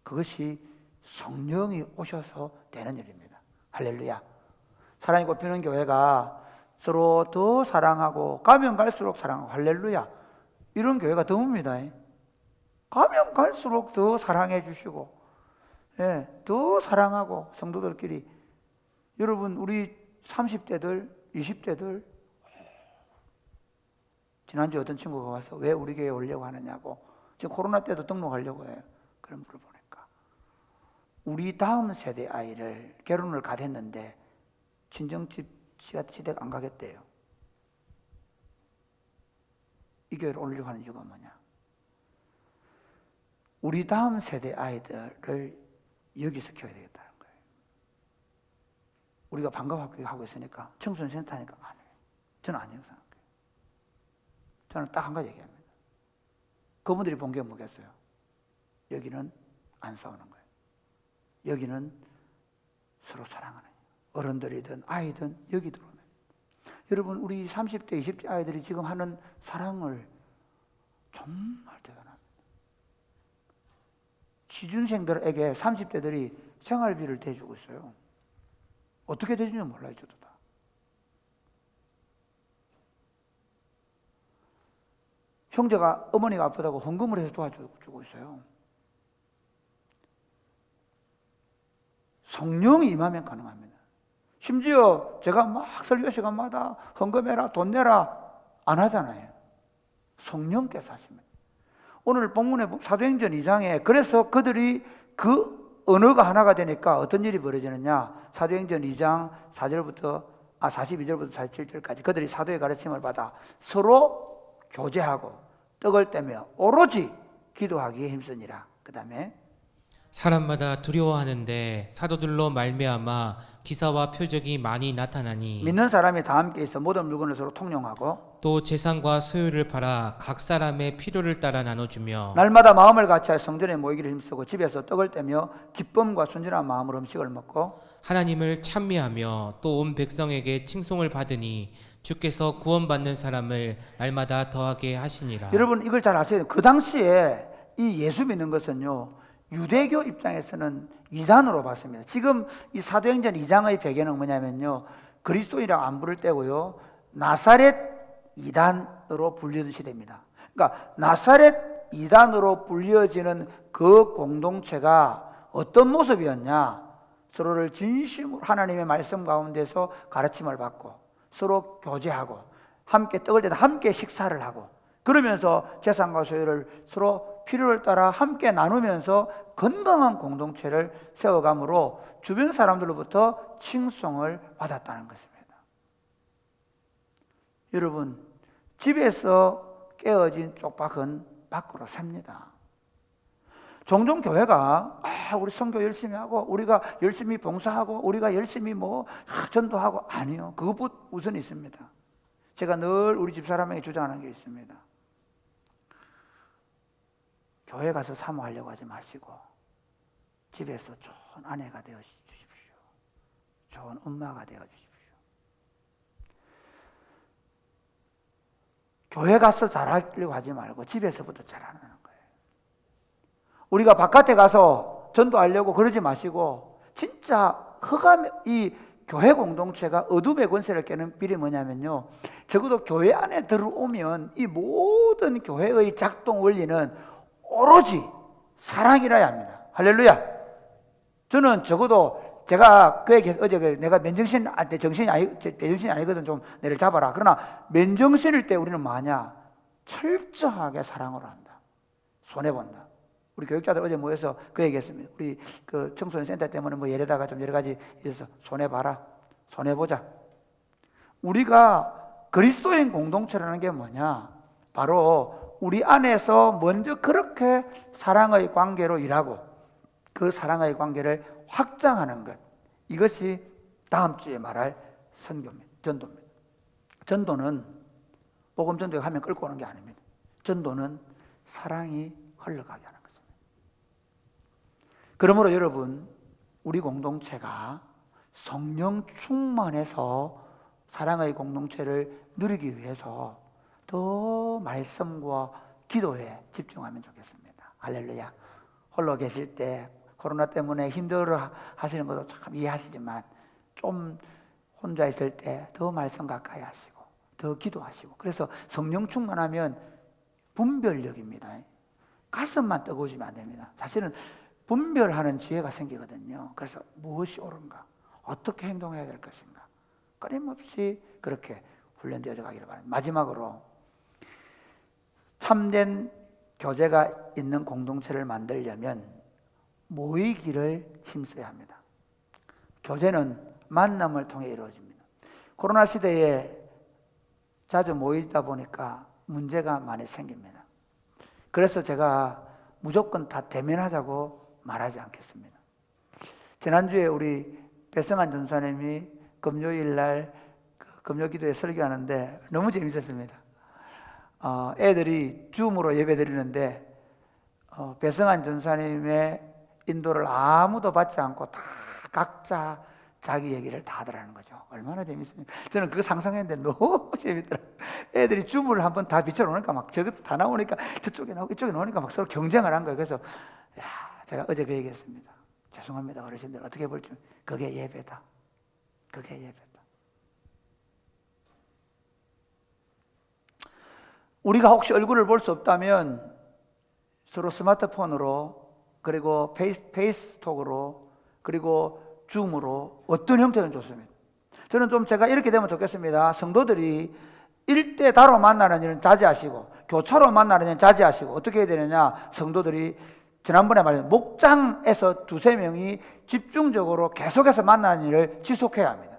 Speaker 2: 그것이 성령이 오셔서 되는 일입니다. 할렐루야. 사랑이 꽃피는 교회가 서로 더 사랑하고 가면 갈수록 사랑하고, 할렐루야, 이런 교회가 드뭅니다. 가면 갈수록 더 사랑해 주시고, 더 사랑하고, 성도들끼리. 여러분, 우리 30대들 20대들 지난주에 어떤 친구가 와서 왜 우리 교회에 오려고 하느냐고, 지금 코로나 때도 등록하려고 해요. 그런 물어보니까 우리 다음 세대 아이를 결혼을 가댔는데 친정집 시댁 안 가겠대요. 이 교회를 오려고 하는 이유가 뭐냐? 우리 다음 세대 아이들을 여기서 키워야 되겠다는 거예요. 우리가 방과학교 하고 있으니까 청소년 센터 하니까 안 해요. 저는 아니라고 생각해요. 저는 딱 한 가지 얘기합니다. 그분들이 본 게 뭐겠어요? 여기는 안 싸우는 거예요. 여기는 서로 사랑하는 거예요. 어른들이든 아이든 여기 들어오면, 여러분, 우리 30대 20대 아이들이 지금 하는 사랑을 정말 대단합니다. 취준생들에게 30대들이 생활비를 대주고 있어요. 어떻게 대주는지 몰라요. 저도 다. 형제가, 어머니가 아프다고 헌금을 해서 도와주고 있어요. 성령이 임하면 가능합니다. 심지어 제가 막 설교 시간마다 헌금해라, 돈 내라 안 하잖아요. 성령께서 하십니다. 오늘 본문의 사도행전 2장에 그래서 그들이 그 언어가 하나가 되니까 어떤 일이 벌어지느냐, 사도행전 2장 42절부터 47절까지 그들이 사도의 가르침을 받아 서로 교제하고 떡을 떼며 오로지 기도하기에 힘쓰니라. 그 다음에
Speaker 1: 사람마다 두려워하는데 사도들로 말미암아 기사와 표적이 많이 나타나니
Speaker 2: 믿는 사람이 다 함께 있어 모든 물건을 서로 통용하고
Speaker 1: 또 재산과 소유를 팔아 각 사람의 필요를 따라 나눠주며
Speaker 2: 날마다 마음을 같이하여 성전에 모이기를 힘쓰고 집에서 떡을 떼며 기쁨과 순전한 마음으로 음식을 먹고
Speaker 1: 하나님을 찬미하며 또 온 백성에게 칭송을 받으니 주께서 구원받는 사람을 날마다 더하게 하시니라.
Speaker 2: 여러분, 이걸 잘 아세요. 그 당시에 이 예수 믿는 것은요, 유대교 입장에서는 이단으로 봤습니다. 지금 이 사도행전 2장의 배경은 뭐냐면요, 그리스도인이라고 안 부를 때고요, 나사렛 이단으로 불리던 시대입니다. 그러니까 나사렛 이단으로 불려지는 그 공동체가 어떤 모습이었냐? 서로를 진심으로 하나님의 말씀 가운데서 가르침을 받고 서로 교제하고 함께 떡을 떼다 함께 식사를 하고 그러면서 재산과 소유를 서로 필요를 따라 함께 나누면서 건강한 공동체를 세워감으로 주변 사람들로부터 칭송을 받았다는 것입니다. 여러분, 집에서 깨어진 쪽박은 밖으로 셉니다. 종종 교회가 우리 선교 열심히 하고 우리가 열심히 봉사하고 우리가 열심히 전도하고, 아니요, 그것보다 우선 있습니다. 제가 늘 우리 집사람에게 주장하는 게 있습니다. 교회 가서 사모하려고 하지 마시고 집에서 좋은 아내가 되어 주십시오. 좋은 엄마가 되어 주십시오. 교회 가서 잘하려고 하지 말고 집에서부터 잘하는 거예요. 우리가 바깥에 가서 전도하려고 그러지 마시고, 진짜 이 교회 공동체가 어둠의 권세를 깨는 비밀이 뭐냐면요, 적어도 교회 안에 들어오면 이 모든 교회의 작동 원리는 오로지 사랑이라야 합니다. 할렐루야. 저는 적어도 제가 그에게 어제 내가 맨정신 때 정신이 아니거든, 좀 내를 잡아라. 그러나 맨정신일 때 우리는 뭐하냐? 철저하게 사랑으로 한다. 손해본다. 우리 교육자들 어제 모여서 그 얘기했습니다. 우리 그 청소년 센터 때문에 예래다가 좀 여러 가지 이래서 손해봐라. 손해보자. 우리가 그리스도인 공동체라는 게 뭐냐? 바로 우리 안에서 먼저 그렇게 사랑의 관계로 일하고 그 사랑의 관계를 확장하는 것. 이것이 다음 주에 말할 선교입니다. 전도입니다. 전도는 복음 전도에 하면 끌고 오는 게 아닙니다. 전도는 사랑이 흘러가게 하는 것입니다. 그러므로 여러분, 우리 공동체가 성령 충만해서 사랑의 공동체를 누리기 위해서 더 말씀과 기도에 집중하면 좋겠습니다. 할렐루야. 홀로 계실 때 코로나 때문에 힘들어 하시는 것도 참 이해하시지만 좀 혼자 있을 때 더 말씀 가까이 하시고 더 기도하시고, 그래서 성령 충만하면 분별력입니다. 가슴만 뜨거워지면 안 됩니다. 사실은 분별하는 지혜가 생기거든요. 그래서 무엇이 옳은가, 어떻게 행동해야 될 것인가, 끊임없이 그렇게 훈련되어져 가기를 바랍니다. 마지막으로 참된 교제가 있는 공동체를 만들려면 모이기를 힘써야 합니다. 교제는 만남을 통해 이루어집니다. 코로나 시대에 자주 모이다 보니까 문제가 많이 생깁니다. 그래서 제가 무조건 다 대면하자고 말하지 않겠습니다. 지난주에 우리 배성환 전사님이 금요일 날 금요기도에 설교하는데 너무 재밌었습니다. 애들이 줌으로 예배 드리는데 배성환 전사님의 인도를 아무도 받지 않고 다 각자 자기 얘기를 다 하더라는 거죠. 얼마나 재밌습니까? 저는 그거 상상했는데 너무 재밌더라고요. 애들이 줌을 한번 다 비춰놓으니까 막 저것 다 나오니까 저쪽에 나오고 이쪽에 나오니까 막 서로 경쟁을 한 거예요. 그래서 제가 어제 그 얘기했습니다. 죄송합니다 어르신들, 어떻게 볼지 그게 예배다. 그게 예배다. 우리가 혹시 얼굴을 볼 수 없다면 서로 스마트폰으로, 그리고 페이스톡으로, 그리고 줌으로 어떤 형태는 좋습니다. 저는 좀 제가 이렇게 되면 좋겠습니다. 성도들이 일대다로 만나는 일은 자제하시고 교차로 만나는 일은 자제하시고 어떻게 해야 되느냐, 성도들이 지난번에 말했던 목장에서 두세 명이 집중적으로 계속해서 만나는 일을 지속해야 합니다.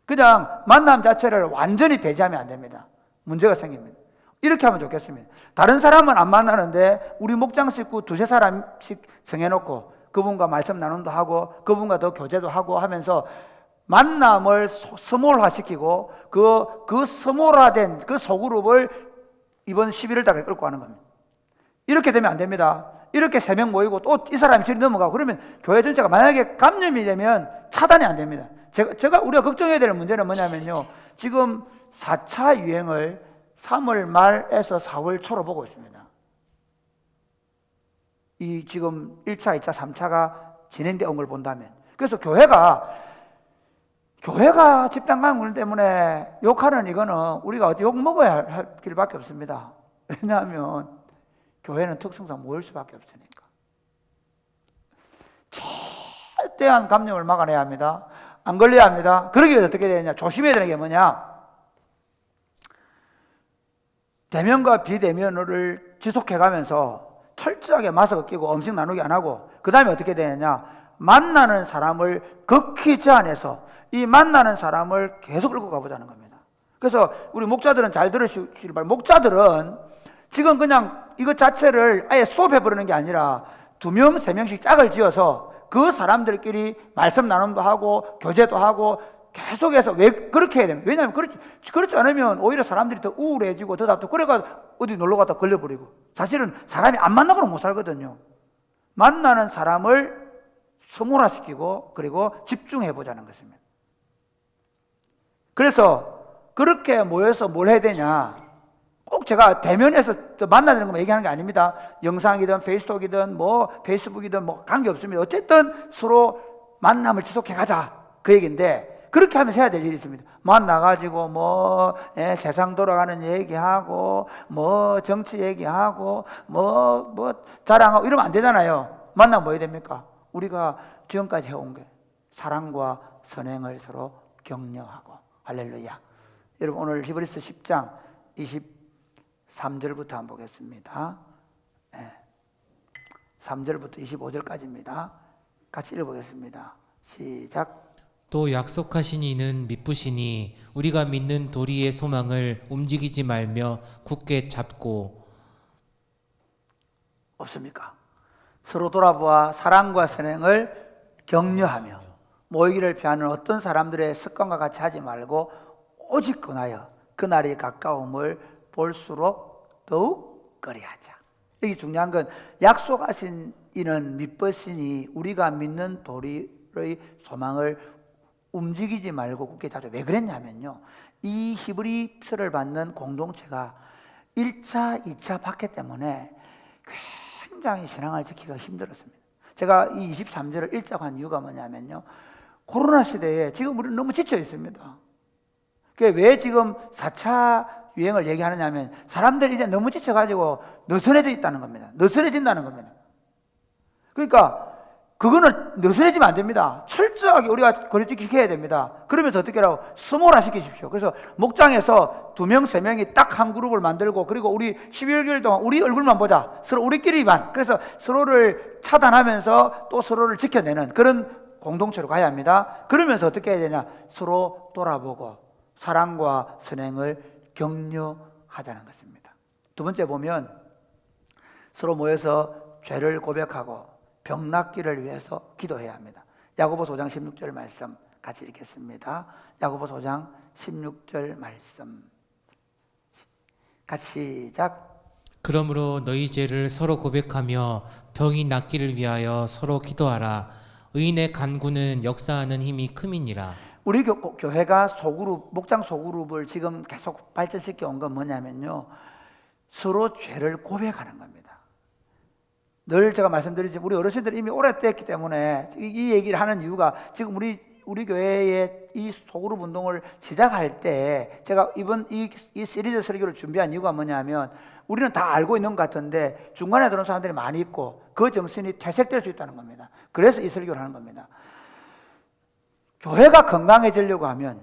Speaker 2: 그냥 만남 자체를 완전히 배제하면 안 됩니다. 문제가 생깁니다. 이렇게 하면 좋겠습니다. 다른 사람은 안 만나는데 우리 목장 식구 두세 사람씩 정해놓고 그분과 말씀 나눔도 하고 그분과 더 교제도 하고 하면서 만남을 스몰화시키고 그 스몰화된 그 소그룹을 이번 11월 달에 끌고 가는 겁니다. 이렇게 되면 안 됩니다. 이렇게 3명 모이고 또 이 사람이 저리 넘어가고 그러면 교회 전체가 만약에 감염이 되면 차단이 안 됩니다. 우리가 걱정해야 되는 문제는 뭐냐면요, 지금 4차 유행을 3월 말에서 4월 초로 보고 있습니다. 이 지금 1차, 2차, 3차가 진행되어 온 걸 본다면, 그래서 교회가 집단 감염 때문에 욕하는 이거는 우리가 어디 욕 먹어야 할 길밖에 없습니다. 왜냐하면 교회는 특성상 모일 수밖에 없으니까. 최대한 감염을 막아내야 합니다. 안 걸려야 합니다. 그러기 위해서 어떻게 되느냐, 조심해야 되는 게 뭐냐, 대면과 비대면을 지속해가면서 철저하게 마스크 끼고 음식 나누기 안 하고, 그 다음에 어떻게 되느냐, 만나는 사람을 극히 제한해서 이 만나는 사람을 계속 끌고 가보자는 겁니다. 그래서 우리 목자들은 잘 들으시길 바랍니다. 목자들은 지금 그냥 이것 자체를 아예 스톱해버리는 게 아니라 2명, 3명씩 짝을 지어서 그 사람들끼리 말씀 나눔도 하고 교제도 하고 계속해서 왜 그렇게 해야 됩니까? 왜냐하면 그렇지 않으면 오히려 사람들이 더 우울해지고 더 답답하고, 그래가 어디 놀러 갔다 걸려버리고. 사실은 사람이 안 만나고는 못 살거든요. 만나는 사람을 스몰화시키고 그리고 집중해보자는 것입니다. 그래서 그렇게 모여서 뭘 해야 되냐, 꼭 제가 대면에서 만나는 것만 얘기하는 게 아닙니다. 영상이든 페이스톡이든 페이스북이든 관계없습니다. 어쨌든 서로 만남을 지속해가자, 그 얘기인데, 그렇게 하면서 해야 될 일이 있습니다. 만나가지고 세상 돌아가는 얘기하고 정치 얘기하고 자랑하고 이러면 안 되잖아요. 만나면 뭐 해야 됩니까? 우리가 지금까지 해온 게 사랑과 선행을 서로 격려하고. 할렐루야. 여러분, 오늘 히브리서 10장 23절부터 한번 보겠습니다. 3절부터 25절까지입니다. 같이 읽어보겠습니다. 시작.
Speaker 1: 또 약속하신 이는 미쁘시니 우리가 믿는 도리의 소망을 움직이지 말며 굳게 잡고. 없습니까?
Speaker 2: 서로 돌아보아 사랑과 선행을 격려하며 모이기를 피하는 어떤 사람들의 습관과 같이 하지 말고 오직 권하여 그날이 가까움을 볼수록 더욱 그리하자. 여기 중요한 건 약속하신 이는 미쁘시니 우리가 믿는 도리의 소망을 움직이지 말고 굳게 잡자. 왜 그랬냐면요, 이 히브리서를 받는 공동체가 1차, 2차 박해 때문에 굉장히 신앙을 지키기가 힘들었습니다. 제가 이 23절을 일작한 이유가 뭐냐면요, 코로나 시대에 지금 우리는 너무 지쳐 있습니다. 왜 지금 4차 유행을 얘기하느냐 하면 사람들이 이제 너무 지쳐가지고 느슨해져 있다는 겁니다. 느슨해진다는 겁니다. 그러니까 그거는 느슨해지면 안 됩니다. 철저하게 우리가 거리두기 시켜야 됩니다. 그러면서 어떻게 하라고? 스몰화 시키십시오. 그래서 목장에서 2명, 3명이 딱 한 그룹을 만들고, 그리고 우리 11개월 동안 우리 얼굴만 보자. 서로 우리끼리만. 그래서 서로를 차단하면서 또 서로를 지켜내는 그런 공동체로 가야 합니다. 그러면서 어떻게 해야 되냐? 서로 돌아보고 사랑과 선행을 격려하자는 것입니다. 두 번째 보면 서로 모여서 죄를 고백하고 병 낫기를 위해서 기도해야 합니다. 야고보서 5장 16절 말씀 같이 읽겠습니다. 야고보서 5장 16절 말씀 같이 시작.
Speaker 1: 그러므로 너희 죄를 서로 고백하며 병이 낫기를 위하여 서로 기도하라. 의인의 간구는 역사하는 힘이 큼이니라.
Speaker 2: 우리 교회가 소그룹, 목장 소그룹을 지금 계속 발전시켜 온 건 뭐냐면요, 서로 죄를 고백하는 겁니다. 늘 제가 말씀드리지만 우리 어르신들이 이미 오래됐기 때문에 이 얘기를 하는 이유가, 지금 우리 교회의 이 소그룹 운동을 시작할 때 제가 이번 이 시리즈 설교를 준비한 이유가 뭐냐면, 우리는 다 알고 있는 것 같은데 중간에 들어온 사람들이 많이 있고 그 정신이 퇴색될 수 있다는 겁니다. 그래서 이 설교를 하는 겁니다. 교회가 건강해지려고 하면,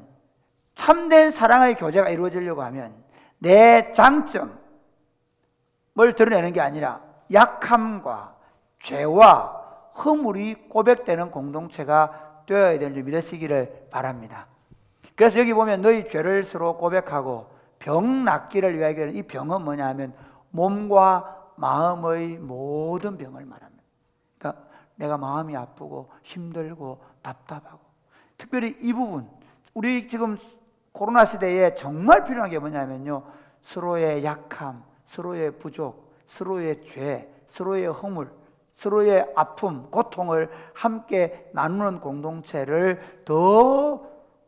Speaker 2: 참된 사랑의 교제가 이루어지려고 하면 내 장점을 드러내는 게 아니라 약함과 죄와 허물이 고백되는 공동체가 되어야 되는 줄 믿으시기를 바랍니다. 그래서 여기 보면 너희 죄를 서로 고백하고 병 낫기를 위하여, 이 병은 뭐냐 하면 몸과 마음의 모든 병을 말합니다. 그러니까 내가 마음이 아프고 힘들고 답답하고, 특별히 이 부분, 우리 지금 코로나 시대에 정말 필요한 게 뭐냐면요, 서로의 약함, 서로의 부족, 서로의 죄, 서로의 허물, 서로의 아픔, 고통을 함께 나누는 공동체를 더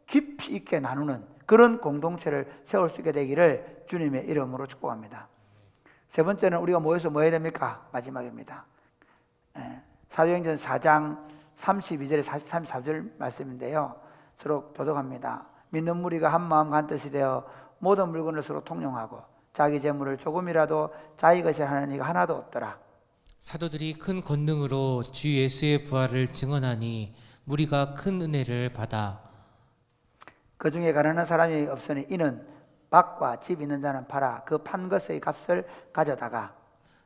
Speaker 2: 깊이 있게 나누는 그런 공동체를 세울 수 있게 되기를 주님의 이름으로 축복합니다. 세 번째는 우리가 모여서 뭐 해야 됩니까? 마지막입니다. 사도행전 4장 32절에 34절 말씀인데요, 서로 교독합니다. 믿는 무리가 한 마음 한 뜻이 되어 모든 물건을 서로 통용하고 자기 재물을 조금이라도 자기 것이라 하는 이가 하나도 없더라.
Speaker 1: 사도들이 큰 권능으로 주 예수의 부활을 증언하니 무리가 큰 은혜를 받아
Speaker 2: 그 중에 가난한 사람이 없으니 이는 밭과 집 있는 자는 팔아 그 판 것의 값을 가져다가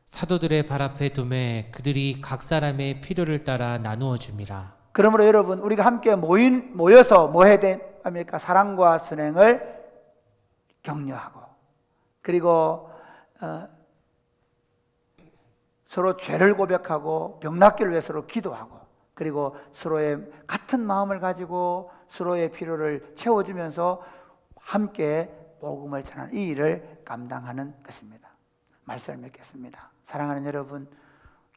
Speaker 1: 사도들의 발 앞에 두매 그들이 각 사람의 필요를 따라 나누어 줌이라.
Speaker 2: 그러므로 여러분, 우리가 함께 모여서 뭐 해야 됩니까? 사랑과 선행을 격려하고, 그리고 서로 죄를 고백하고 병 낫기를 위해 서로 기도하고, 그리고 서로의 같은 마음을 가지고 서로의 필요를 채워주면서 함께 복음을 전하는 이 일을 감당하는 것입니다. 말씀을 맺겠습니다. 사랑하는 여러분,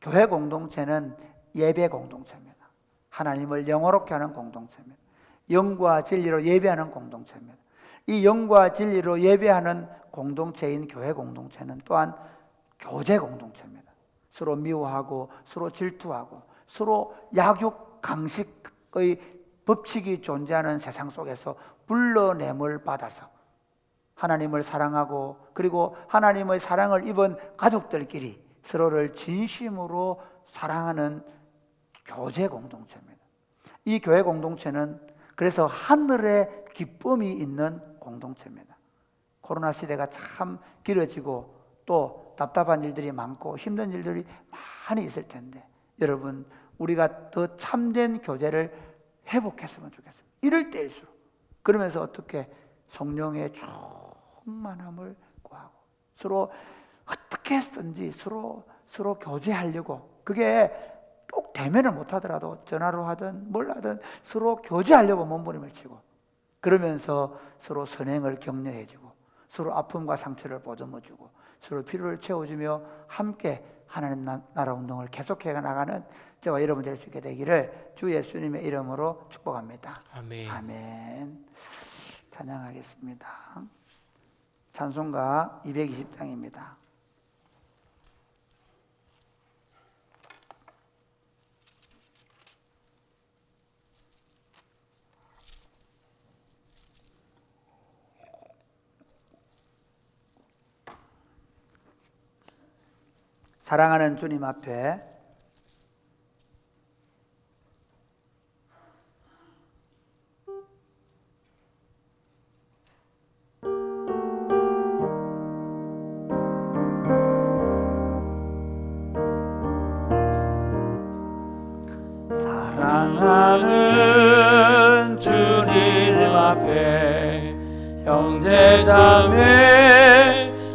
Speaker 2: 교회 공동체는 예배 공동체입니다. 하나님을 영화롭게 하는 공동체입니다. 영과 진리로 예배하는 공동체입니다. 이 영과 진리로 예배하는 공동체인 교회 공동체는 또한 교제 공동체입니다. 서로 미워하고 서로 질투하고 서로 약육 강식의 법칙이 존재하는 세상 속에서 불러냄을 받아서 하나님을 사랑하고, 그리고 하나님의 사랑을 입은 가족들끼리 서로를 진심으로 사랑하는 교제 공동체입니다. 이 교회 공동체는 그래서 하늘의 기쁨이 있는 공동체입니다. 코로나 시대가 참 길어지고 또 답답한 일들이 많고 힘든 일들이 많이 있을 텐데, 여러분, 우리가 더 참된 교제를 회복했으면 좋겠습니다. 이럴 때일수록. 그러면서 어떻게 성령의 충만함을 구하고 서로 어떻게 했든지 서로 교제하려고, 그게 꼭 대면을 못하더라도 전화로 하든 뭘 하든 서로 교제하려고 몸부림을 치고, 그러면서 서로 선행을 격려해주고 서로 아픔과 상처를 보듬어주고 서로 필요를 채워주며 함께 하나님 나라 운동을 계속해 나가는 저와 여러분 될 수 있게 되기를 주 예수님의 이름으로 축복합니다.
Speaker 1: 아멘.
Speaker 2: 아멘. 찬양하겠습니다. 찬송가 220장입니다. 사랑하는 주님 앞에
Speaker 4: 사랑하는 주님 앞에 형제자매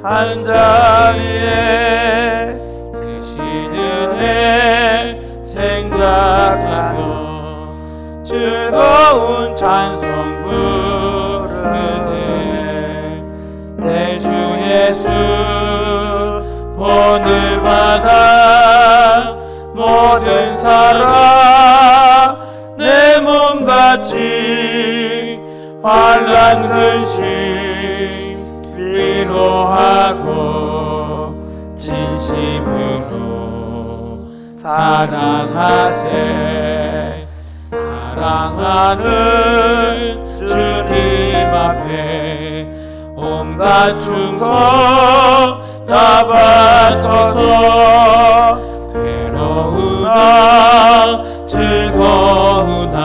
Speaker 4: 한 자리에 크신 은혜 생각하며 즐거운 찬송 부르네. 내 주 예수 본을 받아 모든 사람 내 몸같이 환난 근심 위로하고 진심으로 사랑하세. 사랑하는 주님 앞에 온갖 충성 다 바쳐서 괴로우나 즐거우나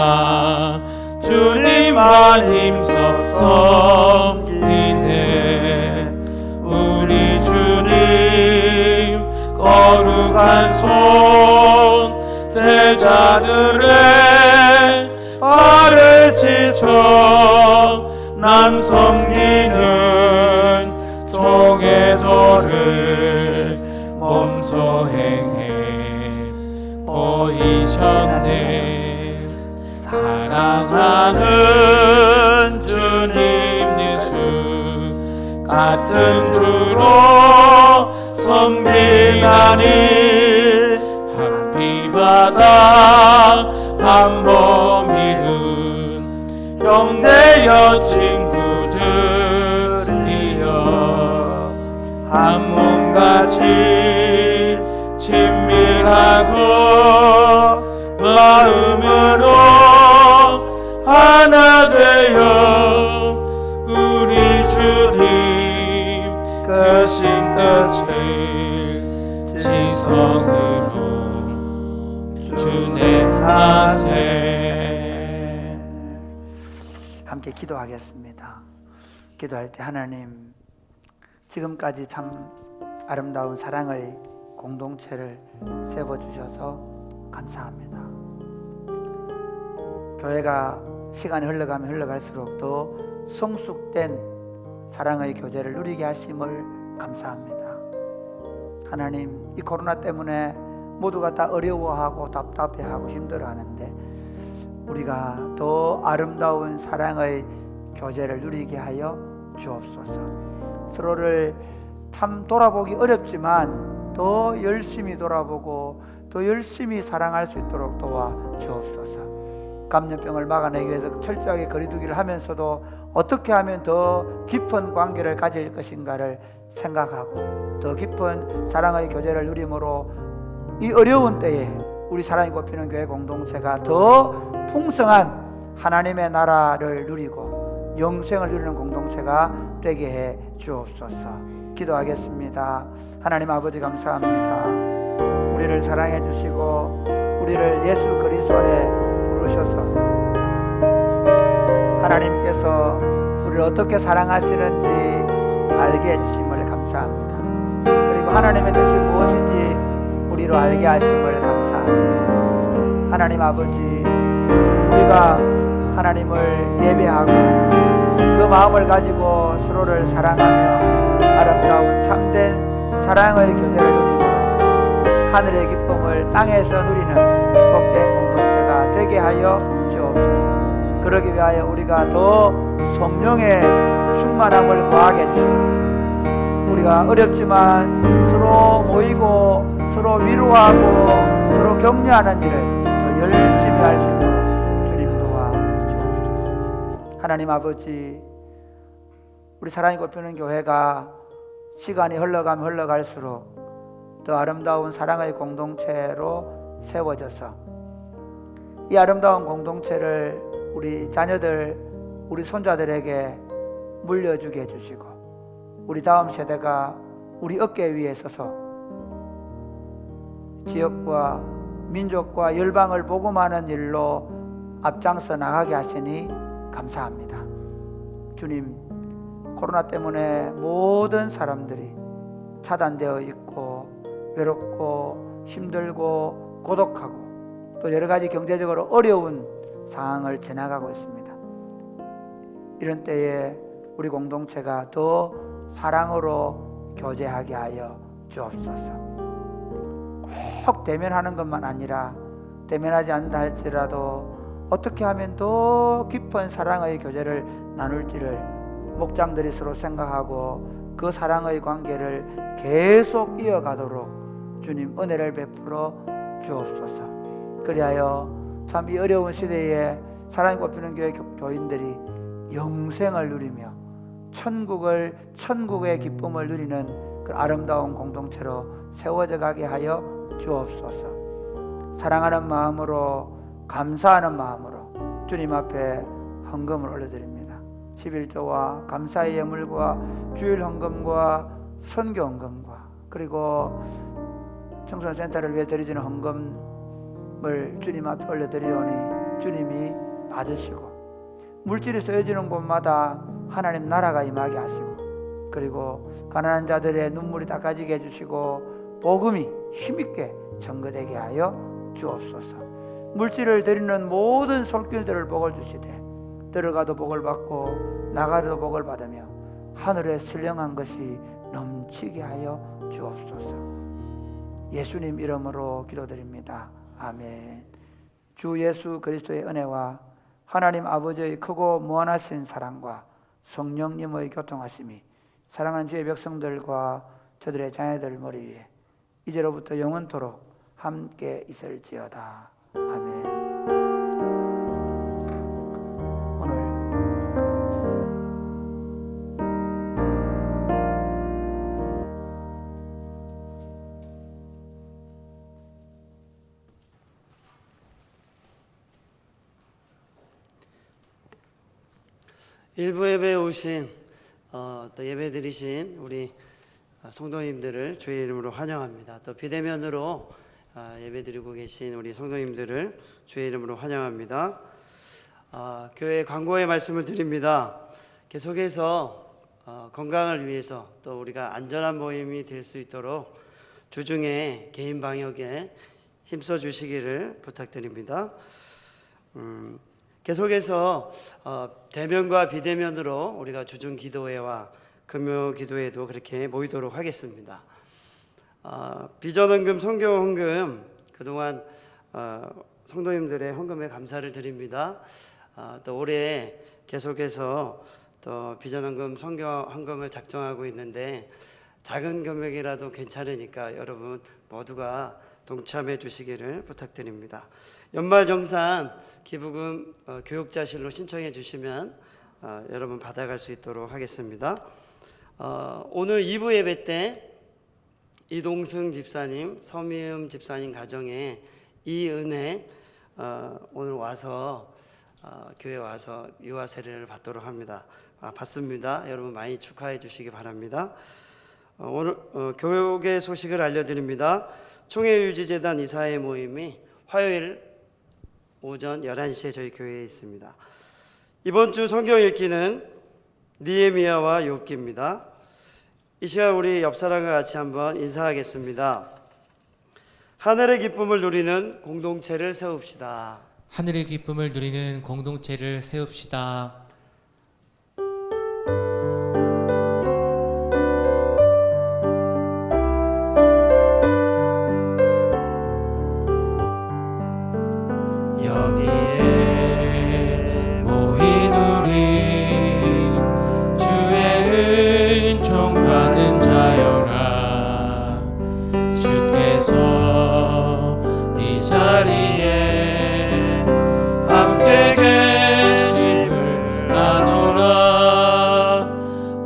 Speaker 4: 주님만 힘써 섬기네. 우리 주님 거룩한 손 제자들의 발을 씻어 남 섬기는 종의 도를 몸소 행해 보이셨네. 사랑하는 주님 예수 같은 주로 섬기나니 한피바다 한 몸이든 형제여 친구들이여 한 몸같이 친밀하고 마음으로 하나 되어 우리 주님 크신 뜻을 지성으로 준행하세.
Speaker 2: 함께 기도하겠습니다. 기도할 때 하나님, 지금까지 참 아름다운 사랑의 공동체를 세워주셔서 감사합니다. 교회가 시간이 흘러가면 흘러갈수록 더 성숙된 사랑의 교제를 누리게 하심을 감사합니다. 하나님, 이 코로나 때문에 모두가 다 어려워하고 답답해하고 힘들어하는데 우리가 더 아름다운 사랑의 교제를 누리게 하여 주옵소서. 서로를 참 돌아보기 어렵지만 더 열심히 돌아보고 더 열심히 사랑할 수 있도록 도와 주옵소서. 감염병을 막아내기 위해서 철저하게 거리두기를 하면서도 어떻게 하면 더 깊은 관계를 가질 것인가를 생각하고 더 깊은 사랑의 교제를 누림으로 이 어려운 때에 우리 사랑이 꼽히는 교회 공동체가 더 풍성한 하나님의 나라를 누리고 영생을 누리는 공동체가 되게 해 주옵소서. 기도하겠습니다. 하나님 아버지, 감사합니다. 우리를 사랑해 주시고 우리를 예수 그리스도 안에 부르셔서 하나님께서 우리를 어떻게 사랑하시는지 알게 해주심을 감사합니다. 그리고 하나님의 뜻이 무엇인지 우리로 알게 하심을 감사합니다. 하나님 아버지, 우리가 하나님을 예배하고 그 마음을 가지고 서로를 사랑하며 아름다운 참된 사랑의 교제를 누리고 하늘의 기쁨을 땅에서 누리는 복된 공동체가 되게 하여 주옵소서. 그러기 위하여 우리가 더 성령의 충만함을 구하게 해주시고 우리가 어렵지만 서로 모이고 서로 위로하고 서로 격려하는 일을 더 열심히 할 수 있도록 주님 도와 주옵소서. 하나님 아버지, 우리 사랑이 꼽히는 교회가 시간이 흘러가면 흘러갈수록 더 아름다운 사랑의 공동체로 세워져서 이 아름다운 공동체를 우리 자녀들, 우리 손자들에게 물려주게 해주시고 우리 다음 세대가 우리 어깨 위에 서서 지역과 민족과 열방을 복음하는 일로 앞장서 나가게 하시니 감사합니다. 주님, 코로나 때문에 모든 사람들이 차단되어 있고 외롭고 힘들고 고독하고 또 여러 가지 경제적으로 어려운 상황을 지나가고 있습니다. 이런 때에 우리 공동체가 더 사랑으로 교제하게 하여 주옵소서. 꼭 대면하는 것만 아니라 대면하지 않는다 할지라도 어떻게 하면 더 깊은 사랑의 교제를 나눌지를 목장들이 서로 생각하고 그 사랑의 관계를 계속 이어가도록 주님 은혜를 베풀어 주옵소서. 그리하여 참 이 어려운 시대에 사랑이 꽃피는 교회 교인들이 영생을 누리며 천국의 기쁨을 누리는 그 아름다운 공동체로 세워져 가게 하여 주옵소서. 사랑하는 마음으로 감사하는 마음으로 주님 앞에 헌금을 올려드립니다. 11조와 감사의 예물과 주일 헌금과 선교 헌금과 그리고 청소년센터를 위해 드려지는 헌금을 주님 앞에 올려드리오니 주님이 받으시고 물질이 쓰여지는 곳마다 하나님 나라가 임하게 하시고 그리고 가난한 자들의 눈물이 닦아지게 해주시고 복음이 힘있게 전거되게 하여 주옵소서. 물질을 드리는 모든 손길들을 복을 주시되 들어가도 복을 받고 나가도 복을 받으며 하늘에 선량한 것이 넘치게 하여 주옵소서. 예수님 이름으로 기도드립니다. 아멘. 주 예수 그리스도의 은혜와 하나님 아버지의 크고 무한하신 사랑과 성령님의 교통하심이 사랑하는 주의 백성들과 저들의 자녀들 머리 위에 이제로부터 영원토록 함께 있을지어다. 아멘. 오늘
Speaker 5: 일부 예배에 오신 또 예배 드리신 우리 성도님들을 주의 이름으로 환영합니다. 또 비대면으로 예배 드리고 계신 우리 성도님들을 주의 이름으로 환영합니다. 교회 광고의 말씀을 드립니다. 계속해서 건강을 위해서 또 우리가 안전한 모임이 될 수 있도록 주중에 개인 방역에 힘써 주시기를 부탁드립니다. 계속해서 대면과 비대면으로 우리가 주중 기도회와 금요 기도회도 그렇게 모이도록 하겠습니다. 비전헌금, 성교헌금 그동안 성도님들의 헌금에 감사를 드립니다. 또 올해 계속해서 또 비전헌금, 성교헌금을 작정하고 있는데 작은 금액이라도 괜찮으니까 여러분 모두가 동참해 주시기를 부탁드립니다. 연말정산 기부금 교육자실로 신청해 주시면 여러분 받아갈 수 있도록 하겠습니다. 오늘 2부 예배 때 이동승 집사님, 서미음 집사님 가정에 이은혜 오늘 와서 교회 와서 유아 세례를 받도록 합니다. 받습니다. 여러분 많이 축하해 주시기 바랍니다. 오늘 교육의 소식을 알려드립니다. 총회유지재단 이사회 모임이 화요일 오전 11시에 저희 교회에 있습니다. 이번 주 성경 읽기는 느헤미야와 욥기입니다. 이 시간 우리 옆 사람과 같이 한번 인사하겠습니다. 하늘의 기쁨을 누리는 공동체를 세웁시다.
Speaker 1: 하늘의 기쁨을 누리는 공동체를 세웁시다.
Speaker 4: 여기에 모인 우리 주의 은총 받은 자여라. 주께서 이 자리에 함께 계심을 아노라.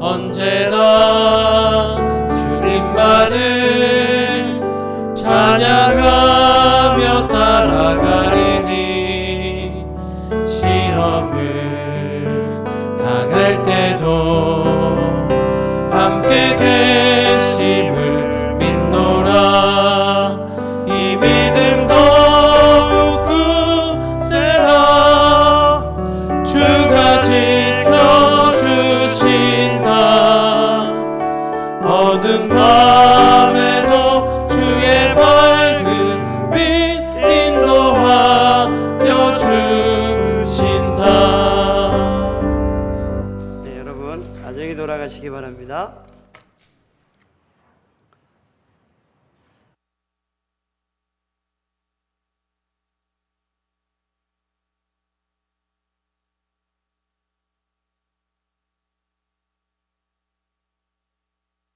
Speaker 4: 언제나 주님만을 찬양하며 따라가리니 시험을 당할 때도 함께 계심을 믿노라. 이 모든 것